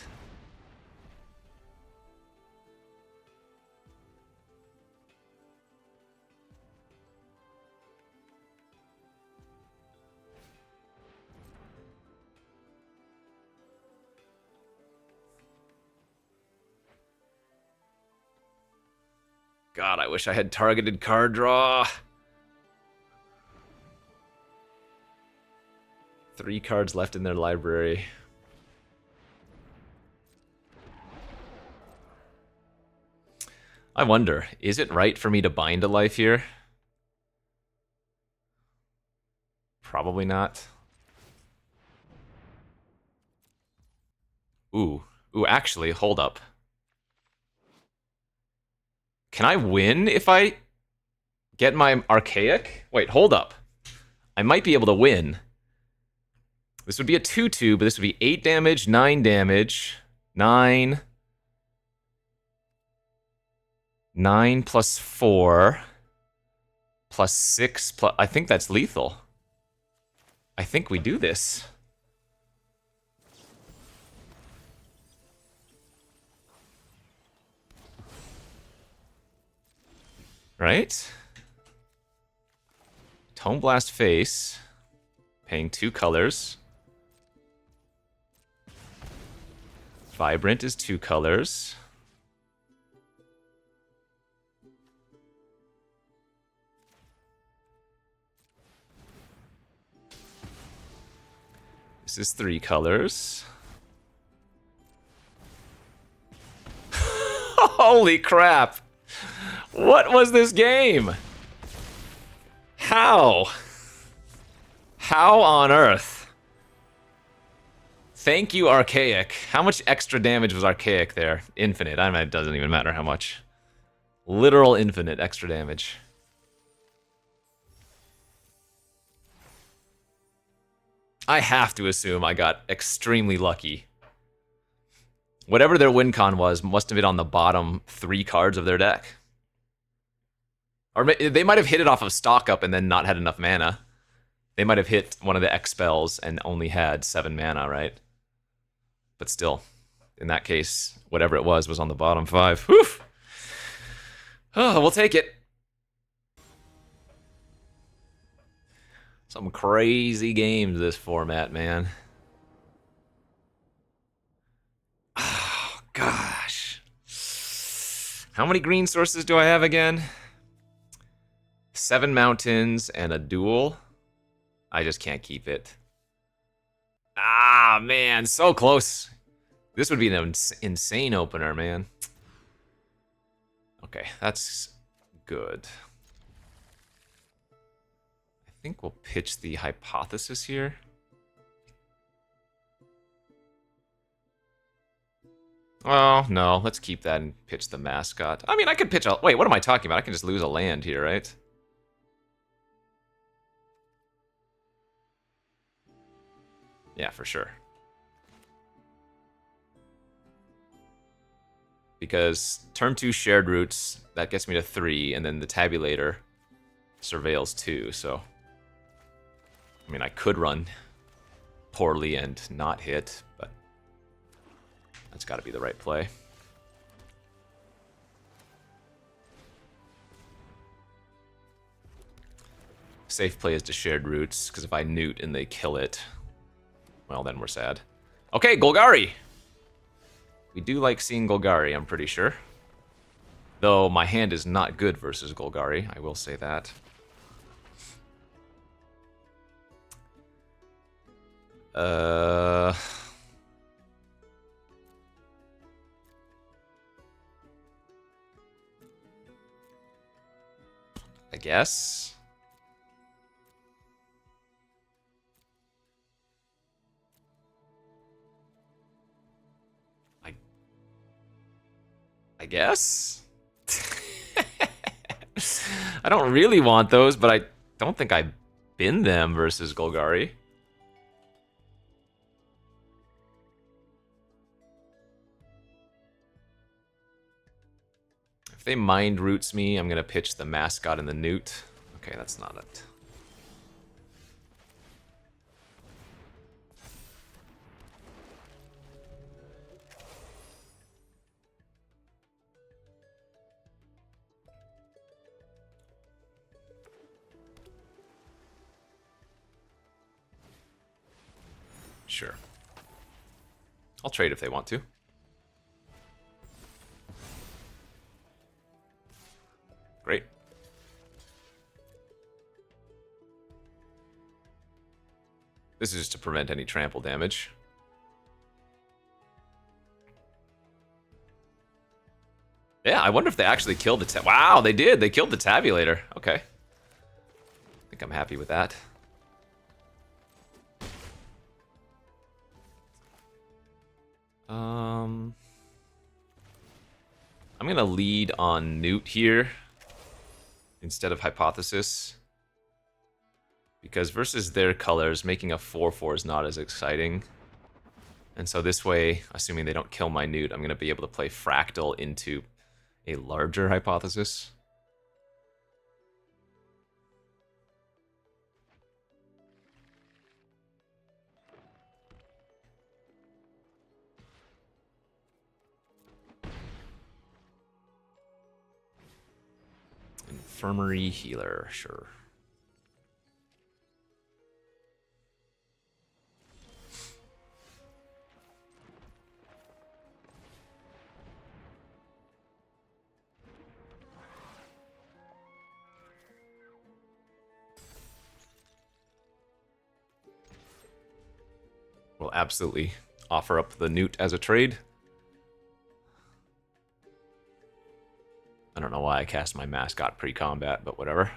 God, I wish I had targeted card draw. 3 cards left in their library. I wonder, is it right for me to bind a life here? Probably not. Ooh, actually, hold up. Can I win if I get my Archaic? Wait, hold up. I might be able to win. This would be a 2/2, but this would be 8 damage, 9 damage. 9. 9 plus 4. Plus 6 plus... I think that's lethal. I think we do this. Right? Tome Blast face. Paying 2 colors. Vibrant is 2 colors. This is 3 colors. Holy crap! What was this game? How? How on earth? Thank you, Archaic. How much extra damage was Archaic there? Infinite. I mean, it doesn't even matter how much. Literal infinite extra damage. I have to assume I got extremely lucky. Whatever their win con was must have been on the bottom 3 cards of their deck. Or they might have hit it off of Stock Up and then not had enough mana. They might have hit one of the X spells and only had 7 mana, right? But still, in that case, whatever it was on the bottom 5. Whew! Oh, we'll take it. Some crazy games this format, man. Oh, gosh. How many green sources do I have again? 7 mountains and a duel. I just can't keep it. Ah, man, so close. This would be an insane opener, man. Okay, that's good. I think we'll pitch the hypothesis here. Oh, no, let's keep that and pitch the mascot. I mean, I could pitch a... Wait, what am I talking about? I can just lose a land here, right? Yeah, for sure. Because turn 2 shared roots, that gets me to 3, and then the tabulator surveils 2, so... I mean, I could run poorly and not hit, but that's got to be the right play. Safe play is to shared roots, because if I newt and they kill it, well, then we're sad. Okay, Golgari! We do like seeing Golgari, I'm pretty sure. Though my hand is not good versus Golgari, I will say that. I guess. guess? I don't really want those, but I don't think I bin them versus Golgari. If they mind roots me, I'm gonna pitch the mascot and the newt. Okay, that's not it. Sure. I'll trade if they want to. Great. This is just to prevent any trample damage. Yeah, I wonder if they actually killed the wow, they did. They killed the tabulator. Okay. I think I'm happy with that. I'm gonna lead on Newt here instead of Hypothesis. Because versus their colors, making a 4/4 is not as exciting. And so this way, assuming they don't kill my Newt, I'm gonna be able to play Fractal into a larger Hypothesis. Infirmary Healer, sure. We'll absolutely offer up the Newt as a trade. I don't know why I cast my mascot pre-combat, but whatever.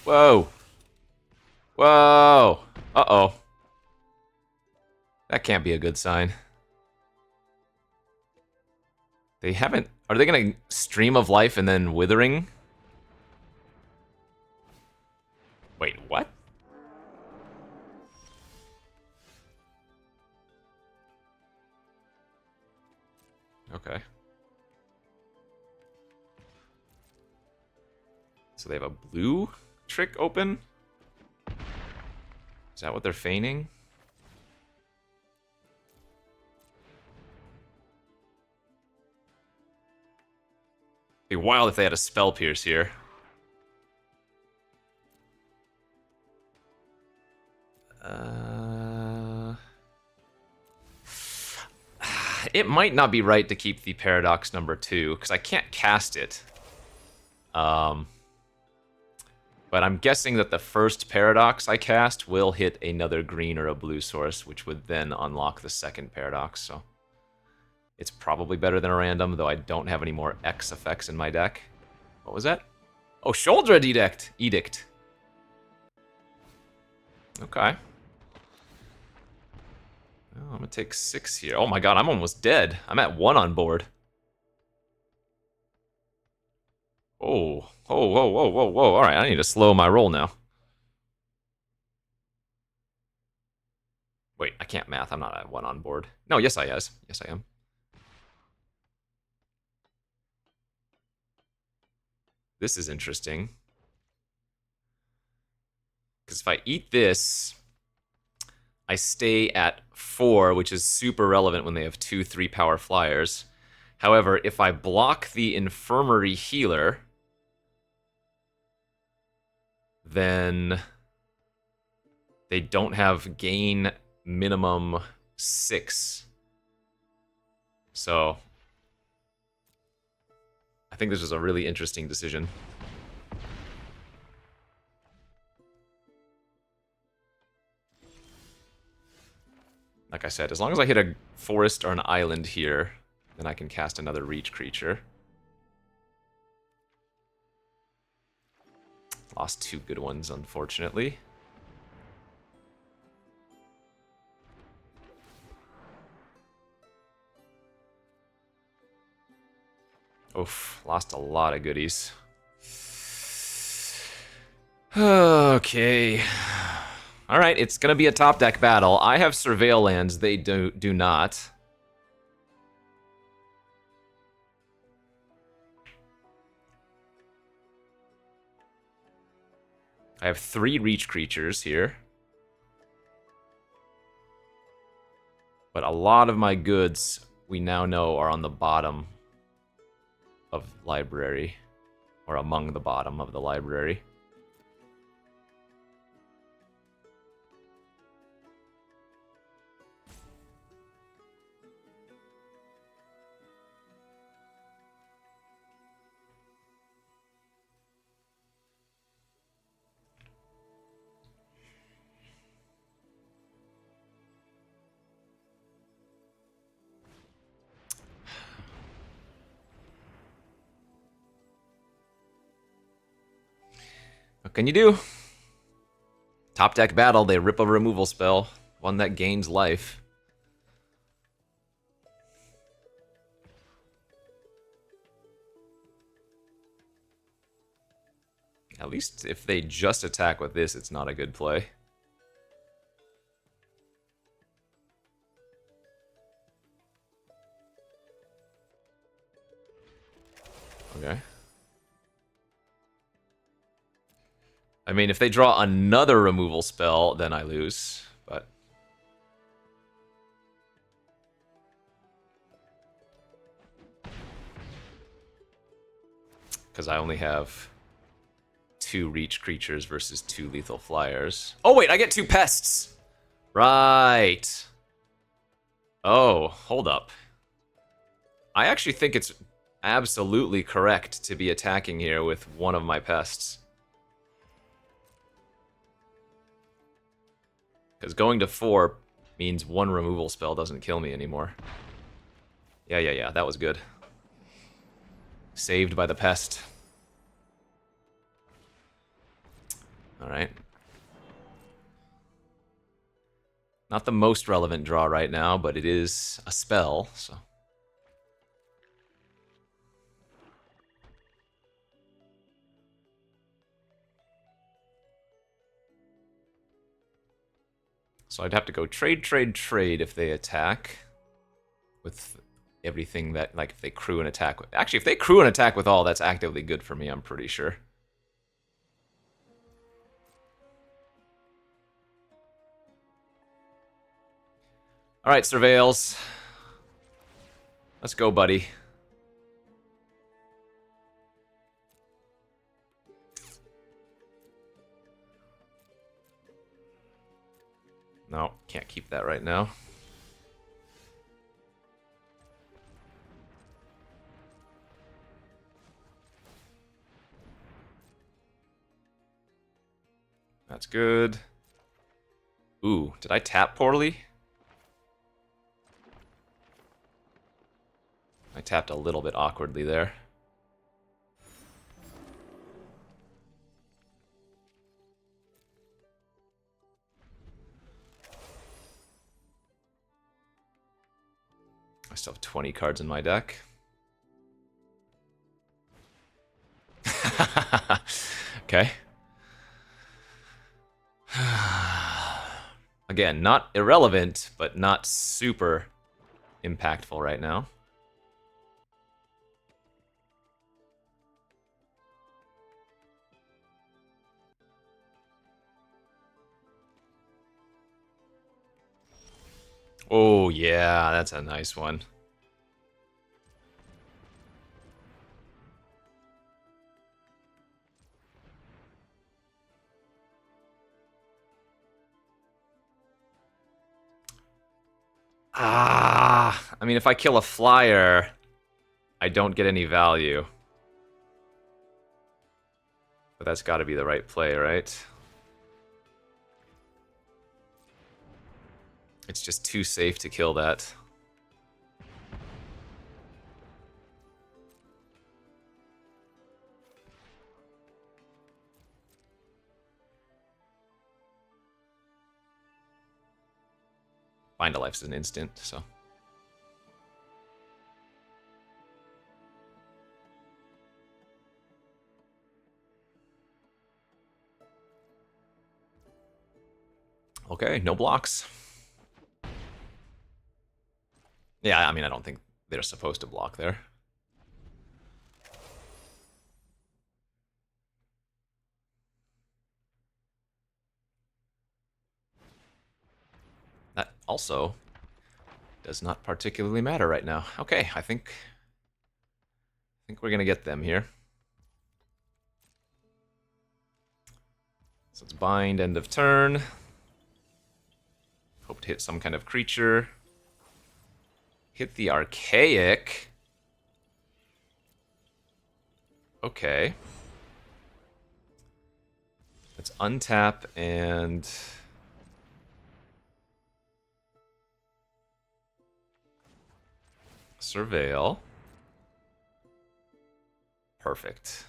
Whoa. Whoa. Uh-oh. That can't be a good sign. They haven't... Are they going to Stream of Life and then Withering? Wait, what? Okay. So they have a blue trick open? Is that what they're feigning? It'd be wild if they had a Spell Pierce here. It might not be right to keep the Paradox number 2, because I can't cast it. But I'm guessing that the first Paradox I cast will hit another green or a blue source, which would then unlock the second Paradox, so... It's probably better than a random, though I don't have any more X effects in my deck. What was that? Oh, Shoulder Edict! Edict. Okay. Oh, I'm gonna take 6 here. Oh my god, I'm almost dead. I'm at 1 on board. Oh, whoa, whoa, whoa, whoa, whoa. Alright, I need to slow my roll now. Wait, I can't math. I'm not at 1 on board. No, yes I is. Yes I am. This is interesting. Because if I eat this, I stay at 4, which is super relevant when they have 2 3-power flyers. However, if I block the Infirmary Healer, then they don't have gain minimum 6. So I think this was a really interesting decision. Like I said, as long as I hit a forest or an island here, then I can cast another reach creature. Lost 2 good ones, unfortunately. Oof, lost a lot of goodies. Okay. Alright, it's gonna be a top deck battle. I have Surveil lands, they do not. I have 3 reach creatures here. But a lot of my goods, we now know, are on the bottom of library. Or among the bottom of the library. What can you do? Top deck battle, they rip a removal spell. One that gains life. At least if they just attack with this, it's not a good play. Okay. I mean, if they draw another removal spell, then I lose, but... Because I only have 2 reach creatures versus 2 lethal flyers. Oh, wait, I get 2 pests! Right. Oh, hold up. I actually think it's absolutely correct to be attacking here with one of my pests. Because going to 4 means 1 removal spell doesn't kill me anymore. Yeah, that was good. Saved by the pest. Alright. Not the most relevant draw right now, but it is a spell, so... So I'd have to go trade if they attack. With everything that, like, if they crew an attack... Actually, if they crew an attack with all, that's actively good for me, I'm pretty sure. Alright, Surveils. Let's go, buddy. No, can't keep that right now. That's good. Ooh, did I tap poorly? I tapped a little bit awkwardly there. I still have 20 cards in my deck. Okay. Again, not irrelevant, but not super impactful right now. Oh, yeah, that's a nice one. I mean, if I kill a flyer, I don't get any value. But that's got to be the right play, right? It's just too safe to kill that. Bind a life is an instant, so. Okay, no blocks. Yeah, I mean, I don't think they're supposed to block there. That also does not particularly matter right now. Okay, I think we're gonna get them here. So it's bind, end of turn. Hope to hit some kind of creature. Hit the archaic. Okay. Let's untap and surveil. Perfect.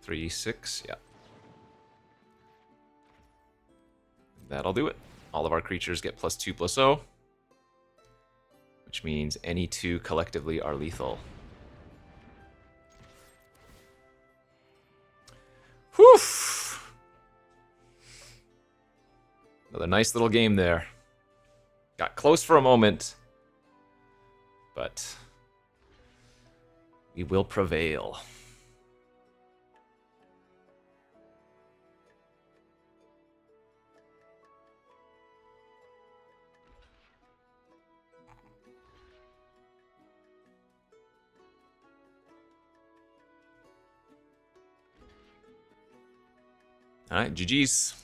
Three, 6, yeah. That'll do it. All of our creatures get +2/+0, which means any two collectively are lethal. Whew! Another nice little game there. Got close for a moment, but we will prevail. Alright, GG's.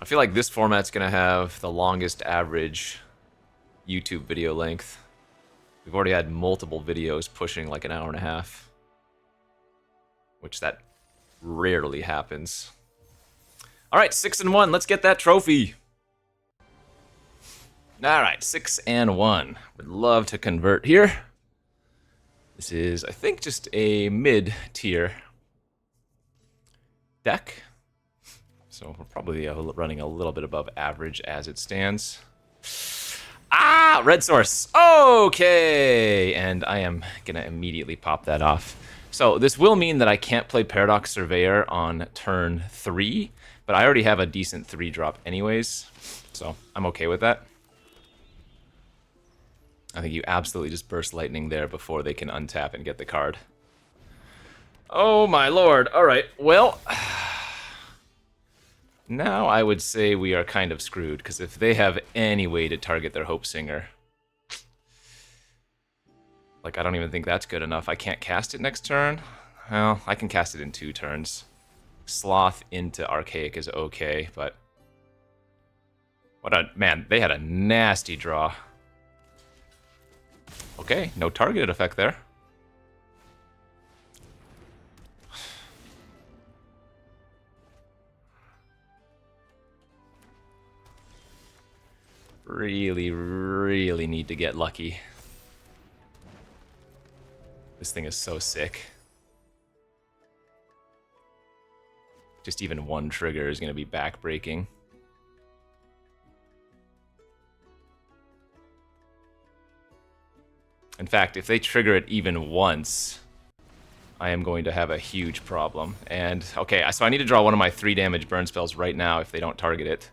I feel like this format's gonna have the longest average YouTube video length. We've already had multiple videos pushing like an hour and a half, which that rarely happens. Alright, 6-1, let's get that trophy. Alright, 6-1. Would love to convert here. This is, I think, just a mid-tier deck. So we're probably running a little bit above average as it stands. Ah, red source. Okay, and I am gonna immediately pop that off. So this will mean that I can't play Paradox Surveyor on turn 3, but I already have a decent 3-drop anyways, so I'm okay with that. I think you absolutely just burst lightning there before they can untap and get the card. Oh my lord. Alright, well, now I would say we are kind of screwed, because if they have any way to target their Hope Singer, like, I don't even think that's good enough. I can't cast it next turn? Well, I can cast it in 2 turns. Sloth into Archaic is okay, but... Man, they had a nasty draw. Okay, no targeted effect there. Really, really need to get lucky. This thing is so sick. Just even one trigger is going to be backbreaking. In fact, if they trigger it even once, I am going to have a huge problem. And, okay, so I need to draw one of my 3 damage burn spells right now if they don't target it.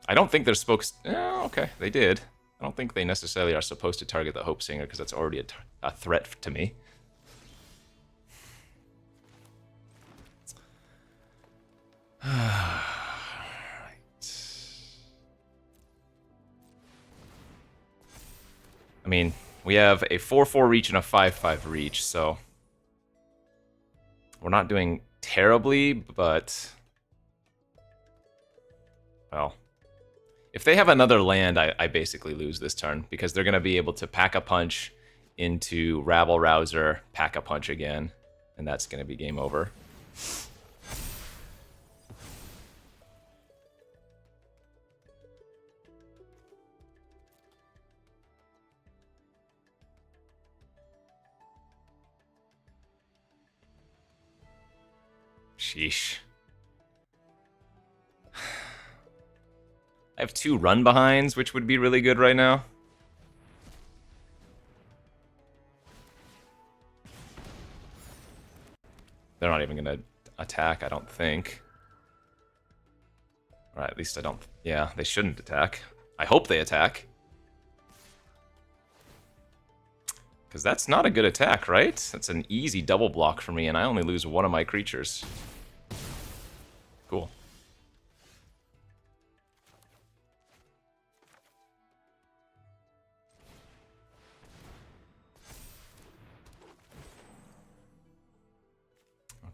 I don't think they're supposed... okay, they did. I don't think they necessarily are supposed to target the Hope Singer, because that's already a threat to me. Right. I mean, we have a 4/4 reach and a 5/5 reach, so... we're not doing terribly, but Well, if they have another land, I basically lose this turn because they're going to be able to pack a punch into Rabble Rouser, pack a punch again, and that's going to be game over. Sheesh. I have 2 run behinds, which would be really good right now. They're not even going to attack, I don't think. Or at least I don't... Yeah, they shouldn't attack. I hope they attack. Because that's not a good attack, right? That's an easy double block for me, and I only lose one of my creatures. Cool.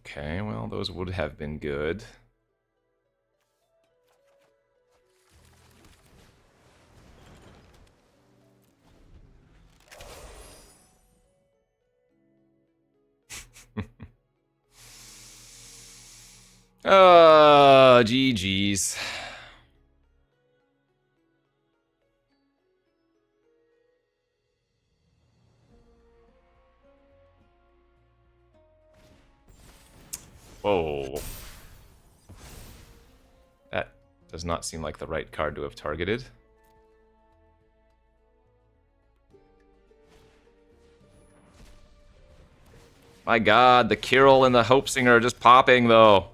Okay, well, those would have been good. GG's. Whoa. That does not seem like the right card to have targeted. My god, the Kirill and the Hope Singer are just popping, though.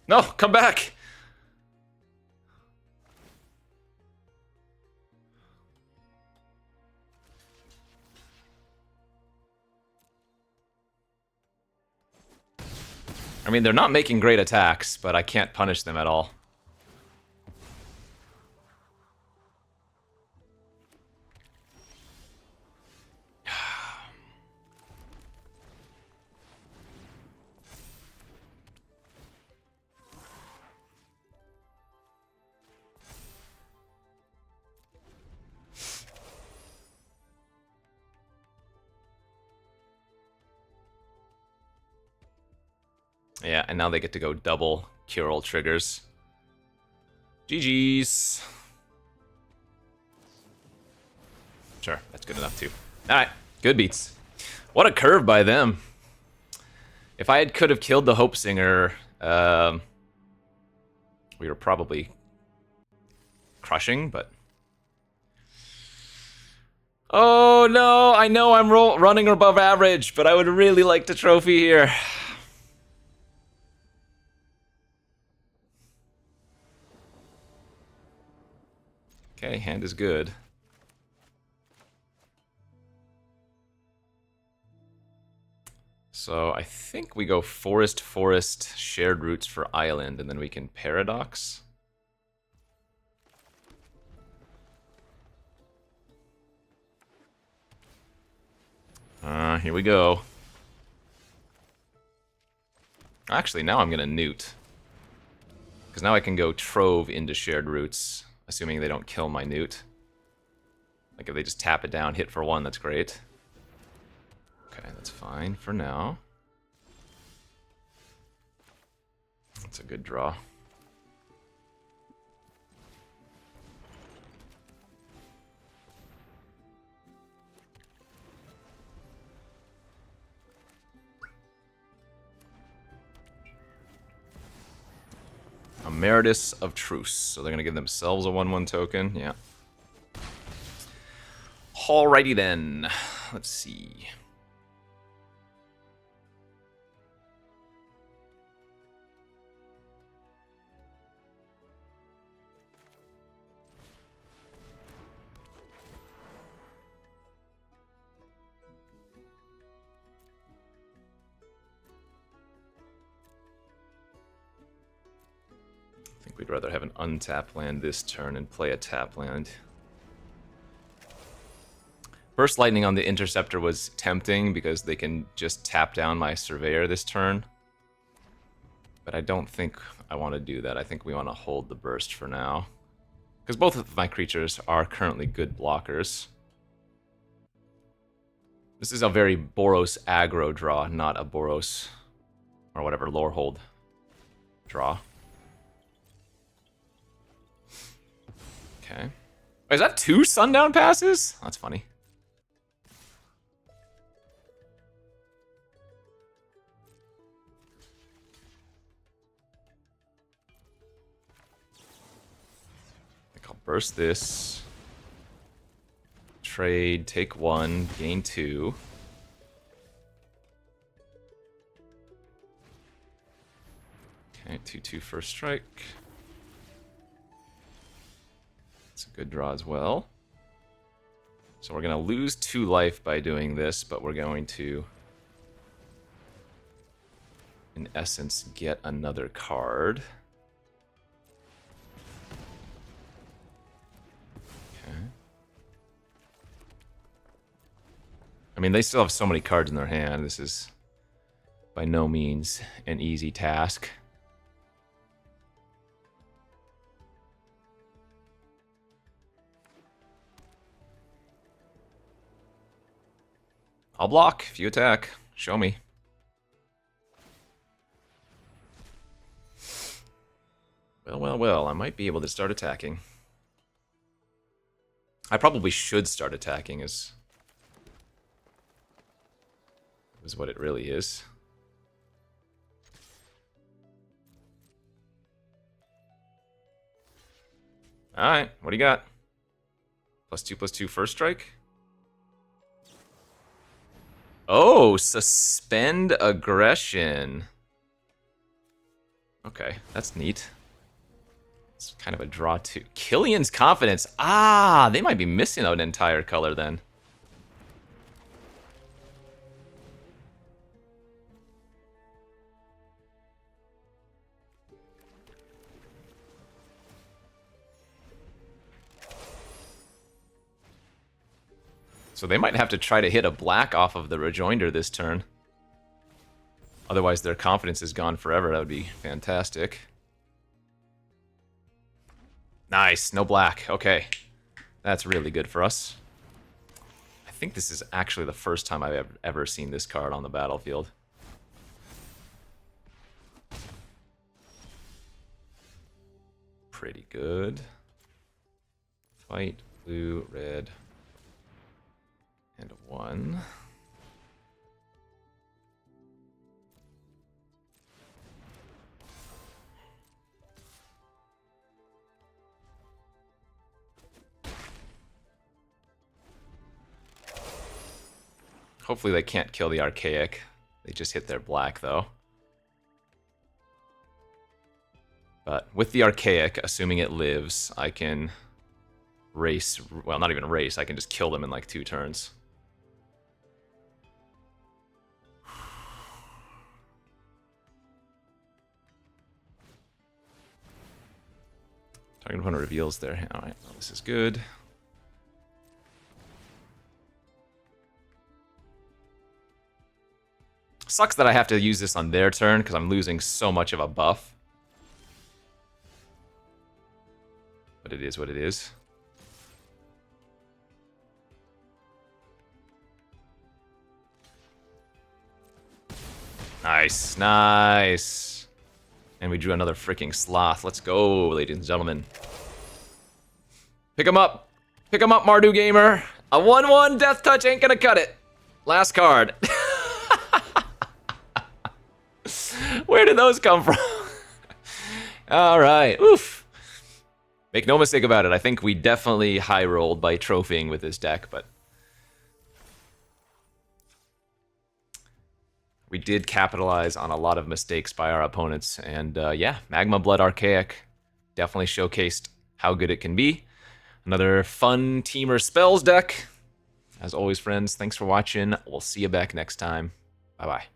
No, come back! I mean, they're not making great attacks, but I can't punish them at all. Yeah, and now they get to go double Kirill triggers. GG's. Sure, that's good enough too. Alright, good beats. What a curve by them. If I could have killed the Hope Singer, we were probably crushing, but... Oh no, I know I'm running above average, but I would really like to trophy here. Okay, hand is good. So I think we go forest, forest, shared roots for island, and then we can paradox. Here we go. Actually, now I'm gonna newt. Because now I can go trove into shared roots, assuming they don't kill my newt. Like if they just tap it down, hit for 1, that's great. Okay, that's fine for now. That's a good draw. Emeritus of Truce. So they're going to give themselves a 1/1 token. Yeah. Alrighty then. Let's see. I think we'd rather have an untapped land this turn and play a tap land. Burst Lightning on the Interceptor was tempting because they can just tap down my Surveyor this turn. But I don't think I want to do that. I think we want to hold the Burst for now. Because both of my creatures are currently good blockers. This is a very Boros aggro draw, not a Boros or whatever Lorehold draw. Okay. Wait, is that 2 Sundown passes? That's funny. I think I'll burst this. Trade, take 1, gain 2. Okay, 2/2 first strike. It's a good draw as well. So we're going to lose 2 life by doing this, but we're going to, in essence, get another card. Okay. I mean, they still have so many cards in their hand. This is by no means an easy task. I'll block if you attack. Show me. Well, well, well. I might be able to start attacking. I probably should start attacking is what it really is. Alright, what do you got? +2/+2 first strike? Oh, suspend aggression. Okay, that's neat. It's kind of a draw too. Killian's Confidence. Ah, they might be missing out an entire color then. So they might have to try to hit a black off of the Rejoinder this turn. Otherwise their confidence is gone forever. That would be fantastic. Nice, no black. Okay. That's really good for us. I think this is actually the first time I've ever seen this card on the battlefield. Pretty good. White, blue, red, and 1. Hopefully they can't kill the Archaic. They just hit their black, though. But with the Archaic, assuming it lives, I can race... Well, not even race. I can just kill them in like 2 turns. Target opponent reveals their hand. Alright, well, this is good. Sucks that I have to use this on their turn because I'm losing so much of a buff. But it is what it is. Nice, nice. And we drew another freaking Sloth. Let's go, ladies and gentlemen. Pick him up. Pick him up, Mardu Gamer. A 1/1 Death Touch ain't gonna cut it. Last card. Where did those come from? All right. Oof. Make no mistake about it. I think we definitely high rolled by trophying with this deck, but we did capitalize on a lot of mistakes by our opponents. And yeah, Magma Blood Archaic definitely showcased how good it can be. Another fun Teamer Spells deck. As always, friends, thanks for watching. We'll see you back next time. Bye-bye.